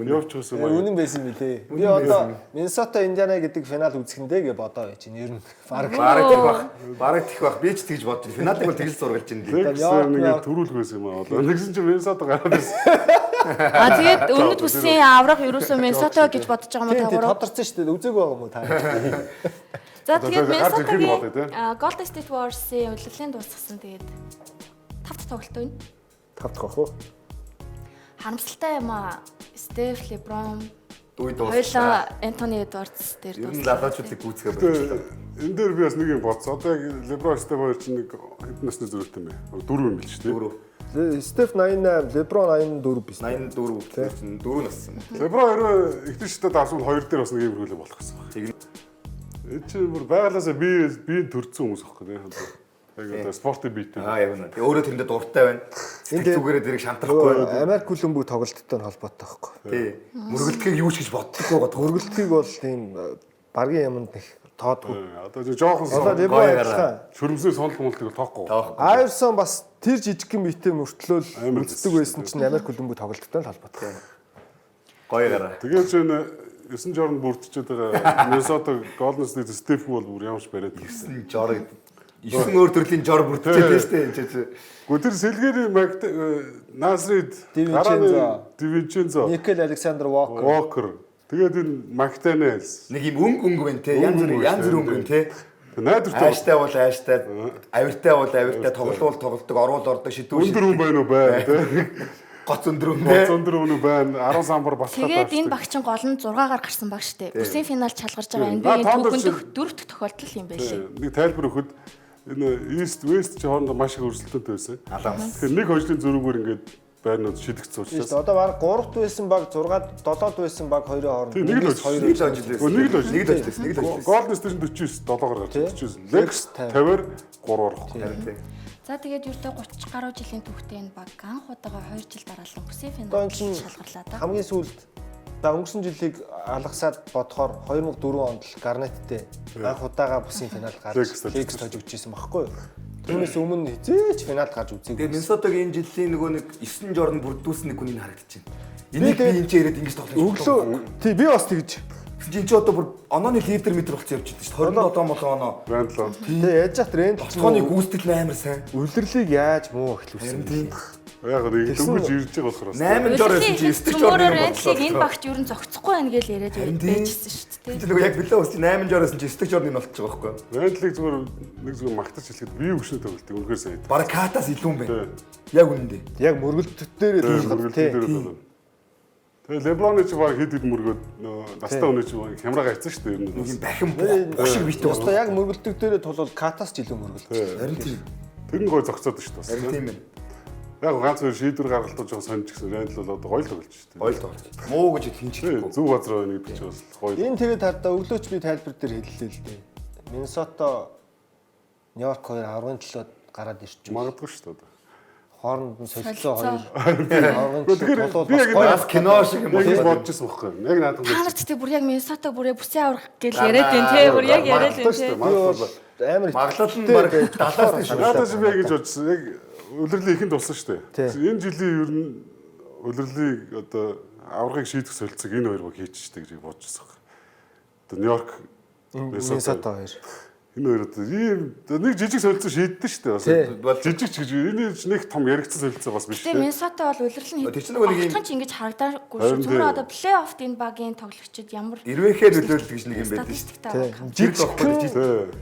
D: Явчихсан байна.
C: Үнэн байсан билээ. Би одоо Миннесота Индиана гэдэг финал үзэхэндээ гэж бодоо байж чинь ер нь
B: Бараг тех бах. Би ч тэгж бодож байна. Финалыг бол тэгэл зургалж байна.
D: Лейкерсээр ингээд төрүүлгээс юм аа. Нэгсэн чинь Миннесота гараад ирсэн.
A: тэгээд өмнөд бүсийн авраг ерөөсөө Миннесота гэж бодож байгаа юм уу та гурав?
C: тодорцсон шүү дээ. Үзег байгаа юм уу та?
A: За тэгээд Миннесотагийн
D: бодъё те.
A: Golden State Warriors-ийн удирдлагын дуусгасан тэгээд 5 тоглолт байна.
C: 5 дахь бах уу?
A: Харамсалтай юм аа. Стеф, Леброн,
B: Дүй
A: хоёулаа Антони Эдвардс дээр
B: Ер нь
A: дууссан.
B: лалаачуудыг гүйцэхээр байна.
D: Энэ дээр би бас нэг юм бодсон. Одоо яг Леброн Стеф хоёр чинь нэг хэдэн насны зөрүүтэй юм бэ? 4 юм бил ч тийм.
B: 4
C: Стеф 88, Леброн 84 биш.
B: 84 4 нассан.
D: Леброн өөрөө ихтэй шидэ давсан 2 дээр бас нэг юм хөлөө болох гэсэн байна.
B: Тэг.
D: Энэ чинь бүр байгалаасаа би төрсэн хүмүүс аахгүй тийм. Яг одоо спортын биетэй.
B: Яг үнэ. Тэг өөрөө тэрэндээ дуртай байна. Сэтгэл зүгээрээ тэрийг шантрахгүй байна.
C: Америк хөлбөмбөг тоглолттой холбоотой байхгүй.
B: Тий. Мөргөлдөхийг юу ч гэж боддоггүй гот.
C: Хөргөлтгийг бол тийм баргийн юмд нэг тоодгүй.
D: Одоо жоохон
C: Одоо Леброн ажиллаа.
D: шөрмсний сонол муултыг тоохгүй.
C: Айверсон бас тэр жижиг юм биетэй мөртлөөл
D: Амар
C: үздэг байсан чинь Америк хөлбөмбөг тоглолттой холбоотой.
B: Гоё гараа.
D: Тэгээд энэ 9 жорнд бүрдчихэд байгаа Миннесота Golden State Steph бол бүр ямарч бариад ирсэн.
B: 9 жор 9 өөр төрлийн жор бүрдчихлээ шүү дээ энэ чинь.
D: Гэхдээ тэр Сэлгэри Насрид Дивинчензо
C: Никел Александр
D: Walker тэгээд энэ Мактанелс
B: Нэг юм өнгө байна те. Янз бүр өнгө байна те.
D: найдвартай
B: Ааштай бол ааштай, авиртай бол авиртай, тоглолт тоглодог, орвол ордог шидүү.
D: өндөр хүн байна уу байна тий.
B: Гоц өндөр юм
D: Гоц
B: те.
D: өндөр хүн байна 10 самбар бас
A: Тэгээд энэ багчин гол нь 6-аар гарсан баг штэ. Бүсийн финал чалгарч байгаа
D: Тийм.
A: NBA-ийн
D: Тоондор
A: түүхэнд дөрөв дэх тохиолдол юм байлээ.
D: нэг тайлбар өгөхөд энэ East West чи хоорондоо маш их өрсөлдөөнтэй байсан.
B: Аламс.
D: Тэгэхээр нэг хожлын зөрүүгээр ингээд байрнууд шидэгцсэн учраас
C: Одоо баг 3-т байсан баг 6-д 7-д байсан баг хоёрын хооронд
D: Тийм, нэг л
B: Нэг л ажилласан.
D: Нэг л ажилласан.
B: Нэг л ажилласан. Нэг л ажилласан.
D: Golden State 49 7-оор гарч 49. Lex 50-аар 3-оор авах.
B: Харин тий.
A: За тэгээд ердөө 30 гаруй жилийн түүхтэй энэ баг анх удаага 2 жил дараалан бүсийн
C: Одоо
A: финал
C: энэ чинь
A: шалгарлаа да.
C: хамгийн сүүлд за өнгөрсөн жилийг алгасаад бодохоор 2004 онд л Гарнеттэй анх удаага бүсийн финал гарч Лекс тожигдож ирсэн байхгүй юу? Түүнээс өмнө хизээч финал гарч үзээгүй.
B: Тэгээд Миннесотагийн энэ жилийн нөгөө нэг 9 жорн бүрдүүлсэн нэг хүний харагдаж байна. Энийг би энэ ч яриад ингэж тоглож
C: Өглөө тий би бас тэгж
B: Чи энэ ч одоо бүр онооны лидер метр болчихсон явж байгаа шүү дээ. 27 молоо оноо.
D: Байна л.
C: тий яаж яах тренд
B: Тоцооны гүйцэтгэл амар сайн.
C: үлрэрлийг яаж муу эхлүүлсэн бэ?
D: Яг нэг дөнгөж ирж байгаа болохоор.
B: 8 жор байсан чи 9 жор
A: Өөрөөр
B: нэг
A: Рентлиг энэ багч ер нь зогцохгүй байна гэж яриад байжсэн шүү дээ.
B: Чи нөгөө яг билээ ус чи 8 жороос чи 9 жор нэг болчих жоох байхгүй.
D: Рентлиг зүгээр нэг зүгээр магтаж хэлэхэд бие өвшнө тоглолт үнэхээр сайн.
B: Бараг катаас илүү юм байна. Яг үнэндээ.
C: Яг мөргөлт дээр тулгад тий.
D: Тэгээ Леброны чи баг хэд мөргөөд настай өнөө чи хямраа гайцсан шүү дээ ер нь.
B: Ийм бахин бушиг битээ
C: Одоо яг мөргөлдөг дээр тулвал катаас ч илүү мөргөлт.
B: Харин тийм.
D: Тэр нь гой зогцоод шүү дээ.
B: Харин тийм байна.
D: Яг ганц хоёр шийдвэр гаргалтаж байгаа сонж гисэн Рентл бол одоо гоё л тоглож шүү дээ.
B: Ойл тоглож. Муу гэж хинчихгүй.
D: Зөв газар байна гэдэг чинь бас гоё.
C: Энэ тэгээд хардаа өглөөч би тайлбар дээр хэллээ л дээ. Миннесота Нью-Йорк 2 10-7-д гараад ирчих.
D: Магадгүй шүү дээ.
C: Хооронд нь солилцоо хоёр. Тэгэхээр
D: би яг
B: Бас кино шиг юм
D: яг
B: байна.
D: бодож байсан байхгүй. Яг наадах
A: Та нарт тийм бүр яг Миннесота бүрээ бүсийн аврах гэж яриад байна тий. Бүр яг яриад байна тий.
C: амар
B: Маглал нь баг 70-аас шүү.
D: Надад би яг гэж бодсон. Яг улирлын ихэнд болсон шүү дээ. Энэ жилийн ер нь улирлыг одоо аврагыг шийдэх солилцоог энэ хоёр баг хийчих штэ гэж бодож байсан. Одоо Нью-Йорк
C: Миннесота 2.
D: Энэ хоёр одоо ийм нэг жижиг солилцоо шийдсэн шүү дээ. Бас жижиг ч гэж энэ нэг том яригдсан солилцоо бас биш
A: Тэгээ
D: дээ.
A: Миннесота бол улирлын
B: Тэр чинь нөгөө нэг юм-
A: огтхон ч ингэж харагдаагүй шүү. Зүгээр одоо плей-оффт энэ багийн тоглогчид ямар
B: Ирвэхээр нөлөөлдөг гэж нэг юм байдаг шүү.
A: статистиктэй
C: Жижиг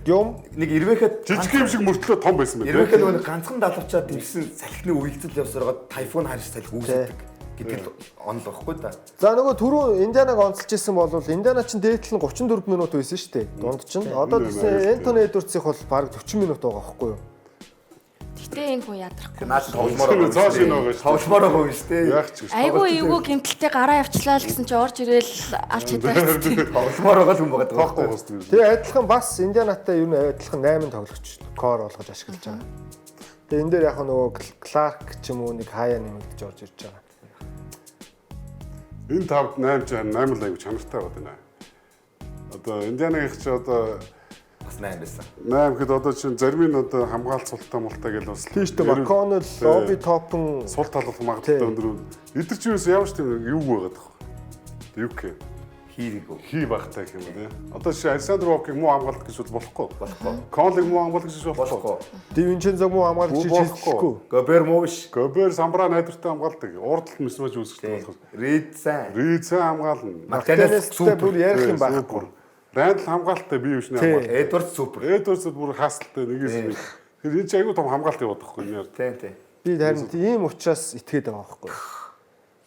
C: юм
B: Нэг ирвэхэд
D: Жижиг юм шиг мөртлөө том байсан байх.
B: ирвэхэд нөгөө ганцхан далавчаад дэвсэн салхины үйлдэл явсараад тайфун харж салхи үүсдэг гэдэг онол байхгүй да.
C: За нөгөө түрүү Индианаг онцолж исэн бол Индиана чинь дээдл нь 34 минут байсан шүү дээ. Дунд чинь. Одоо тэгсэн Энтони Эдвардсыг бол баг 40 минут байгаа байхгүй юу?
A: Гэтэ энэ хүн ядрахгүй.
B: Наад тогломоор
D: Зоо шин байгаа шүү.
B: тогломоор байгаа шүү дээ.
D: Яг ч гэж.
A: Айгүй эвгүй гимтэлтэй гараа явчлаа л гэсэн чи орж ирэл алж чаддаг.
B: Тогломоор байгаа л хүн байгаа
D: Тоохгүй
B: даа.
D: гоос тийм.
C: Тэгээ адилхан бас Индианатай юу нэ адилхан 8 тоглогч кор болгож ашиглаж байгаа. Тэгээ энэ дээр яг нөгөө Кларк ч юм уу нэг хаяа нэмэгдэж орж ирж байгаа.
D: Энэ 5 8 ч 8 л аягүй чанартай байна. Одоо Индианагийнх ч одоо
B: Бас 8 байсан.
D: 8 гэхэд одоо чинь зарим нь одоо хамгаалт султаа мултаа гэж бас
C: Тийм шүү дээ. Маконел, Лоби Топн
D: сул талах магадлалтай өндөр. Эдгээр ч юус ямар ч тийм юу байгаад байгаа. Юу гэх
B: Хийрэгөө.
D: хий багтай гэх юм уу те. Одоо чи Александр Вокийг муу хамгаалт гэж бол болохгүй.
B: Болохгүй.
D: Конлиг муу хамгаалт гэж болохгүй.
B: Болохгүй.
C: Дивинчензо муу хамгаалагч хийчихгүй.
B: Гобер муу биш.
D: Гобер самбра найдвартай хамгаалдаг. Урдтал мисмаж үүсгэж болох.
B: Рид сайн.
D: Рицэн хамгаална.
C: Мартинестэй бүр ярих юм байхгүй.
D: Райдл хамгаалттай бие бишний хамгаалт.
B: Эдвард супер.
D: Эдвардс бүр хаалттай нэгээс нэг. Тэр энэ ч айгүй том хамгаалт яваад байхгүй юм яа.
B: Тийм.
C: Би харин ийм учраас итгээд байгаа байхгүй.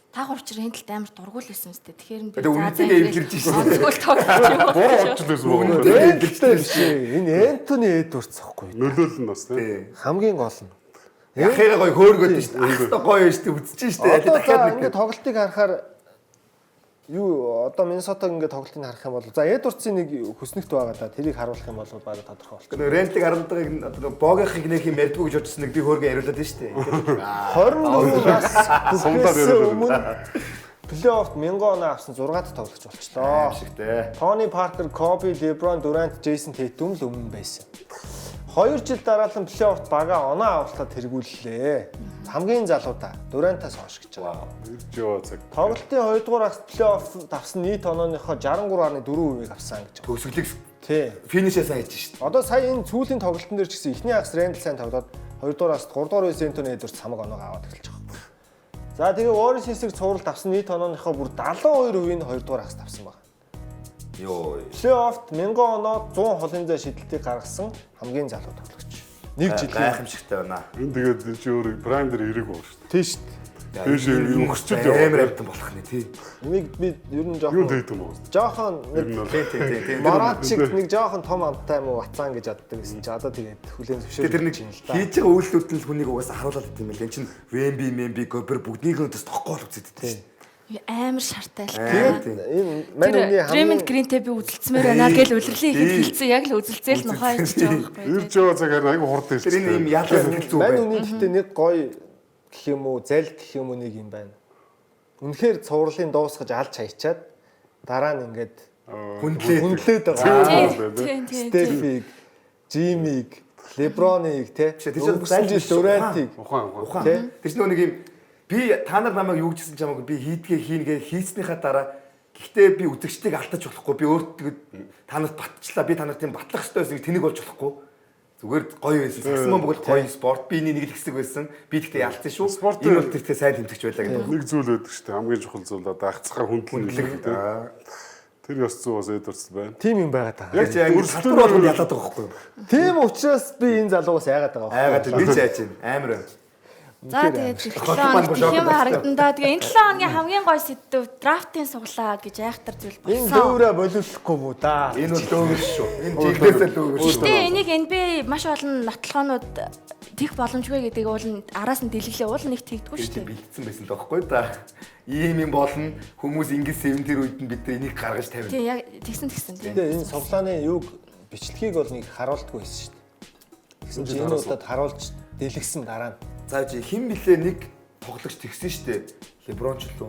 A: Та гурвчрын энэ талд амар дургуул байсан үстэй. Тэгэхээр би
B: Тэгээ үнэхээр эвлэрж шээ.
A: Онцгой тоглож юм.
D: Буруу очлээсэн байгаа.
C: Дээлтэй биш. Энэ Энтони Эдвардс ахгүй.
D: Нөлөөлөл нь бас тийм.
C: Хамгийн гол нь.
B: Яхаараа гоё хөөргөөд шүү дээ. Ахта гоё шүү дээ. Үзэж шүү дээ.
C: Одоо
B: Дахиад
C: ингээд
B: нэг.
C: тоглолтыг харахаар юу одоо Миннесотаг ингээд тоглолтыг харах юм бол за Эдвардсын нэг хөснөгт байгаа да. Тэрийг харуулах юм бол баг тодорхой болчих.
B: Нөгөө рентлиг харуулдаг одоо боогийнхыг нэг юм ярьдгүй гэж бодчихсон нэг би хөөргөө яриулаад шүү дээ.
C: 24-аас
D: Сумдаар яриулаад.
C: өмнө плей-оффт 1000 оноо авсан 6 дахь тоглогч болчихлоо.
B: Ашигтай.
C: Тони Паркер, Коби, Леброн, Дурант, Джейсон Тейтум л өмнө байсан. 2 жил дараалан плей-оффт бага оноо авалтад тэргүүллээ. Хамгийн залуудаа Дурантаас хойш гэж байгаа.
D: Ирж яваа цаг.
C: Тоглолтын 2 дугаар агт плей-офф авсан нийт онооныхоо 63.4% авсан гэж.
B: Төгсгөлийг
C: Тий.
B: финишээ сайн хийж шүү дээ.
C: Одоо сая энэ сүүлийн тоглолтын дээр ч гэсэн эхний агс Рендл сайн тоглоод 2 дугаар агт 3 дугаар үеэс Энтони Эдвардс хамаг оноо аваад эхэлж байгаа. За тэгээ Warriors хэсэг цувралд авсан нийт онооныхоо бүр 72%-ийг 2 дугаар агт авсан байна.
B: Йоо.
C: Плей-оффт 1000 оноо 100 холын зай шидэлтийг гаргасан хамгийн залуу тоглогч. Нэг жилийн
B: гайхамшигтай байна.
D: Энэ тэгээд энэ чи өөрөө прайм дээр ирэх баг шүү дээ.
C: тийш шүү дээ.
D: Тийш өнгөрчөд
B: Амар
D: яваа.
B: амтан болох нэ тий.
C: Энийг би ер нь
D: Юу
C: жоохон
D: дээд юм бэ?
C: жоохон нэг
B: Тийм.
C: Марачик нэг жоохон том амттай юм уу ватсан гэж боддог гэсэн чи одоо тэгээд хүлэн зөвшөөрөх
B: Тэр нэг хийж байгаа үйлдэлүүд нь л хүнийг угаасаа харуулаад байт юм л. Энд чинь Вемби, Гобер бүгднийг нь тохгүй бол үзээд байдаг шүү дээ.
A: Амар шартай л.
C: тэгээд энэ мань үний
A: Дремент
C: хамгийн
A: Гринтэй би үзэлцмээр байна гэж улирлын ихэд хэлсэн. Яг л үзэлцээл нухаа хийж байгаа байхгүй.
D: Ирж яваа цагаар айгу хурд ирж.
B: Тэр энэ юм яалаа сэтгэл зүй
C: мань
B: байна.
C: үний гэхдээ нэг гоё гэх юм уу зал гэх юм уу нэг юм байна. Үнэхээр цувралын дуусгаж алж хаячаад дараа нь ингээд хүндлээд байгаа.
A: Тийм.
C: Стефиг, Жимиг, Леброныг те.
B: Тэр чинь
C: өнгөрсөн жил Дурантыг
B: Ухаан. Тэр чинь нөгөө нэг юм би та нар намайг юу гэжсэн ч хамаагүй би хийдгээ хийнгээ хийснийхаа дараа гэхдээ би үзэгчдийг алдаж болохгүй би өөртөө та нарт батчлаа би та нарт юм батлах хэрэгтэй байсан тэнэг болж болохгүй зүгээр гоё байсан саксмон бүгд гоё спорт би энийг нэг л хэсэг байсан би тэгтээ ялцсан шүү энэ бол тэгтээ сайн тэмдэгч байлаа гэдэг.
D: Нэг зүйл байдаг шүү дээ. Хамгийн чухал зүйл одоо агцхаар хүндлэх. Тэр ёс зүй бас Эдвардс байна.
C: тим юм байгаад байгаа.
B: Яг чи англи салбар болгонд ялаад байгаа байхгүй юу?
C: Тийм учраас би энэ залуугаас яагаад байгаа вэ?
B: Айгаад би ч яаж юм амар байна.
A: За тэгээд 7 хоног тийм харагдандаа. Тэгээ энэ 7 хоногийн хамгийн гоё сэдв драфтын суглаа гэж айхтар зүйл
C: Энэ
A: болсон.
C: дөөрэ болиулахгүй мүү да.
B: Энэ бол дөөгөр шүү. Энэ жилдээсээ дөөгөр шүү.
A: Гэтэ энийг NBA маш олон нотлохоонууд тех боломжгүй гэдгийг уул нь араас нь дэлгэлээ уул нэг тэгдэггүй шүү дээ.
B: Бэлдсэн байсан тоххой да. Ийм юм болно. Хүмүүс ингэж 70 үед нь бид нар энийг гаргаж тавина.
A: Тийм яг тэгсэн тийм.
C: Тэгээ энэ суглааны юг бичлэгийг бол нэг харуулдаггүй байсан шүү дээ. Тэгсэн чинь энэ удаад харуулж дэлгэсэн дараа нь
B: За чи хэн блэ нэг тоглогч тэгсэн шүү дээ. Леброн ч лөө.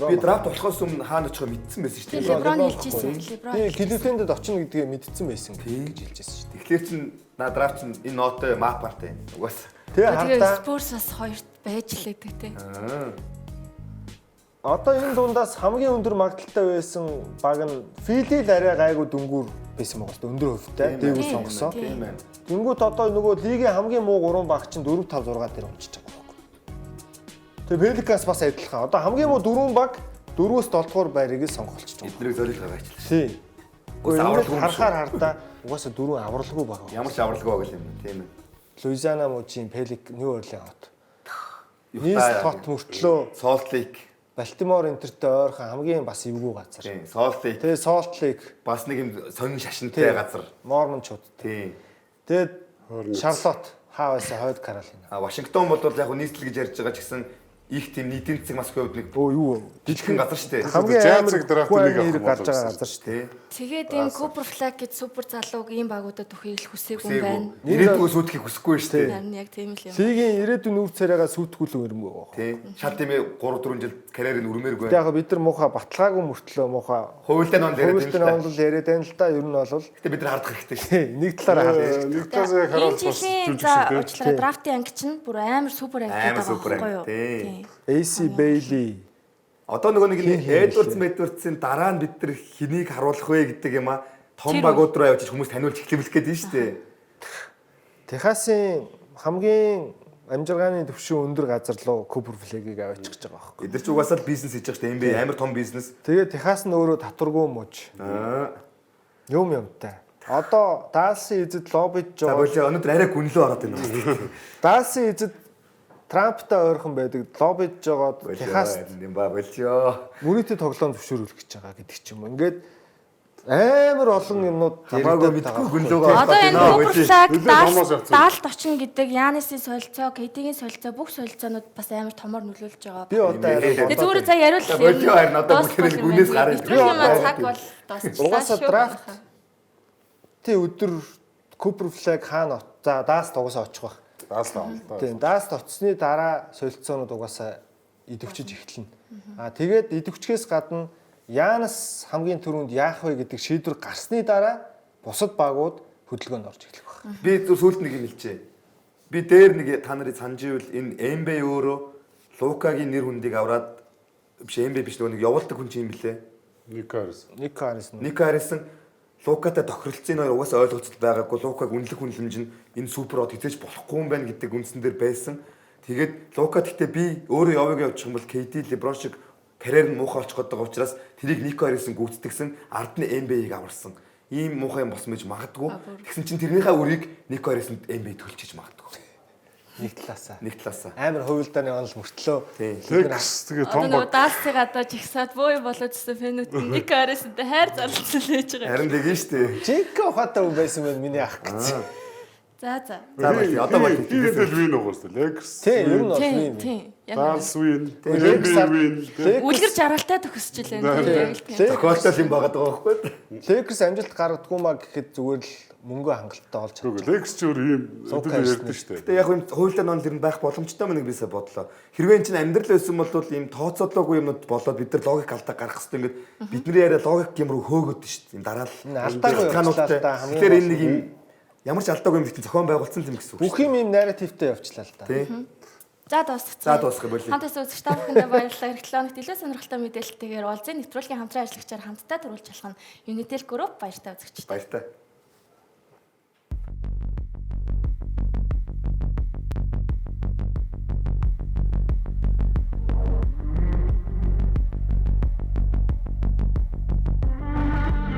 B: Би драфт болохоос өмнө хаана очихоо мэдсэн байсан шүү дээ.
A: Леброн хэлжсэн. Леброн.
C: би Кливлендэд очино гэдгээ мэдсэн байсан гэж хэлжсэн шүү дээ.
B: Тэгэхээр чин на драфт чин энэ нотой мапартай. Угаас.
C: Тэгээ
A: Тэгээ
C: хардаа
A: Спurs бас хоёрт байж лээдэг те.
C: Одоо энэ дундаас хамгийн өндөр магадaltaй байсан баг нь Фили л арай гайгүй дөнгүүр байсан байгаа шүү дээ. Өндөр хөвтэй дээгүүр сонгосон.
B: Тийм байна.
C: Тэнгүүт одоо нөгөө лигийн хамгийн муу 3 баг чинь 4 5 6 дээр унчиж байгаа байхгүй. Тэгээ Пеликанс бас адилхан. Одоо хамгийн муу 4 баг 4-өөс 7 дугаар байрыг сонгоолчих жоо.
B: Эднийг зориг гаргаачлаа.
C: Тийм.
B: Уус авралгүй
C: харахаар хардаа угаасаа 4 авралгүй баг.
B: Ямар ч авралгүй байгаа юм бэ? Тийм ээ.
C: Луизиана мужийн Пелик Нью Орлеан хот. Нийс хот мөртлөө
B: Солт Лейк.
C: Балтимор Интертэй ойрхон хамгийн бас эвгүй газар.
B: Тийм, Солт Лейк.
C: Тэгээ Солт Лейк
B: Бас нэг юм сонин шашинтай газар.
C: Мормончууд.
B: Тийм.
C: Тэгээд Шарлотт хаа байсан Хойд Каролина.
B: Вашингтон бол яг нийслэл гэж ярьж байгаа ч гэсэн их тийм нийтийн засаг Москвад нэг
C: Юу
B: жижигхэн газар шүү дээ.
C: хамгийн
D: Жайцаг драфт нэг
C: нэр
D: авах
C: гарч байгаа газар шүү дээ.
A: Тэгээд ийм Cooper Flag гэж супер залууг ийм багуудад өөхийг л хүсээгүй юм байна.
B: Ирээдүйг сүйтгэхийг хүсэхгүй шүү дээ.
A: Харин яг тийм л юм.
C: Лигийн ирээдүйн нүүр царайгаа сүйтгэүүлэн өрмөө байгаа.
B: Тийм. Шал тийм 3 4 жил карьерийг өрмөөргүй.
C: Яг бид нар муухай баталгаагүй мөртлөө муухай
B: Хувилтаа нон яриад
C: хувилтын онол яриад байна л да. Ер нь бол
B: Гэтэ бид нар хардах хэрэгтэй шүү.
C: нэг талаараа хаа.
D: Нэг талаас яг харуул бас
A: жүжиг
D: жүжиг шүү дээ.
A: уучлаарай драфтын анги чинь бүр амар супер анги
B: Амар
A: байгаа
B: супер
A: байхгүй юу?
B: анги, тийм.
C: AC Bailey
B: Одоо нөгөө нэг Эдвардсын дараа нь бид нар хэнийг харуулах вэ гэдэг юм а том багууд руу явж хүмүүс таниулж эхлэх гээд байна шүү дээ.
C: Техасын хамгийн амжиргааны түвшин өндөр газар руу Cooper Flag-ыг аваачих гэж байгаа байхгүй.
B: Эдгээр ч угаасаа л бизнес хийж байгаа шүү дээ. NBA амар том бизнес.
C: Тэгээд Техас нь өөрөө татваргүй мууж. Юмтай. Одоо Далсын эзэд лоббиж
B: За
C: жоо.
B: болоо өнөөдөр арай гүнлөө ороод байна.
C: Далсын эзэд Трамптай ойрхон байдаг лоббиж жогоод Техас
B: юм ба болоо.
C: мөрөдөө тоглоом зөвшөөрүүлэх гэж байгаа гэдэг ч юм. Ингээд амар олон юмнууд
B: Хамаагүй мэдгүй гүнлөө ороод
A: Одоо энэ
B: байна.
A: Cooper Flag
D: томоос явцсан.
A: даалт очно гэдэг Янисын солилцоо, KD-ийн солилцоо бүх солилцоонууд бас амар томор нөлөөлж байгаа.
C: би одоо арай
A: Тэгээ зүгээр за яриул.
B: Болоо харин одоо бүхэл гүнээс гараад
A: цаг бол дуусчихлаа.
C: угаасаа драфт тий өдөр Cooper Flag хаана за даас тугасаа очих байх.
D: Дааслаа.
C: Тийм даас оцсны дараа солилцоонууд угаасаа идэвчиж эхэлнэ. Тэгээд идэвчгээс гадна Янас хамгийн түрүүнд яах вэ гэдэг шийдвэр гарсны дараа бусад багууд хөдөлгөөнд орж эхлэх байна.
B: Би зөв сүүлд нэг юм хэлчихэ. Би дээр нэг та нарыг санаж ивэл энэ NBA өөрөө Лукагийн нэр хүндийг аваад биш NBA биш нөгөө нэг явуулдаг хүн чинь юм блэ.
D: Ник Харрис.
B: Ник Харрисон Лукатай тохиролцсон хоёр угаасаа ойлголцол байгаагүй. Лукаг үнэлэх хүнлэмж нь энэ суперод хизээж болохгүй юм байна гэдэг үндсэн дээр байсан. Тэгээд Лука гэхдээ би өөрөө явъя явуучих юм бол KD LeBron шиг карьер нь муухай болчих гээд байгаа учраас тэрийг Ник Харрисон гүйцэтгсэн ард нь NBA-г аварсан. Ийм муухай юм болсон байж магадгүй. Тэгсэн чинь тэрнийхээ үрийг Ник Харрисонд NBA төлчихөж магадгүй.
C: Нэг талаасаа. Амар хувилдааны онол мөртлөө.
D: Лекс тэгээ том
A: Одоо
D: баг.
A: даалцыг гадаа жигсаад боо болоодсэн фэнүүд Ник Харрисонтэй хайр зарлалсан л байж байгаа.
B: Харин тэгэн штэ.
C: Чико хата байсан байна миний ах гэсэн.
A: За.
B: За болоо одоо бол
D: Хийдэл вин угаасаа. Лекс.
C: Тийм ер нь бол юм.
A: Тийм.
D: Далс вин.
C: Лекс
D: Вин.
A: Үлгэр жаргалтай төгсөж илээ. Яг л тийм.
B: тохиолдол юм байгаа байхгүй.
C: Лекс амжилт гаргадгүй маа гэхэд зүгээр л мөнгө хангалттай олж чадчих.
D: Лекс ч өөр юм ярьдэн штэ.
B: Гэтэ яг юм хуулиар нон тэр нь байх боломжтой мөн бисаа бодлоо. Хэрвээ чинь амьдрал байсан бол ийм тооцоолоогүй юмнууд болоод бид нар логик алдаа гаргах хэрэгтэй ингээд бидний яриа логик юм руу хөөгөөд шүү дээ. Ийм дараа л
C: алдаагүй явуулалтаа хамгийн.
B: Тэгэхээр энэ нэг юм ямар ч алдаагүй юм гэсэн зохион байгуулсан юм гэсэн үг.
C: Бүх юм нарративтай явчлаа л да.
B: Тийм.
A: За дуусгацсан.
B: За дуусгая болио.
A: Хамтаас үзэгч та бүхэндээ баярлалаа. Эх 7 хоногт илүү сонирхолтой мэдээлэлтэйгээр Улсын нэвтрүүлгийн хамтран ажиллагчаар хамтдаа төрүүлж болох нь Unitel Group баяртай үзэгчтэй.
B: Баяртай.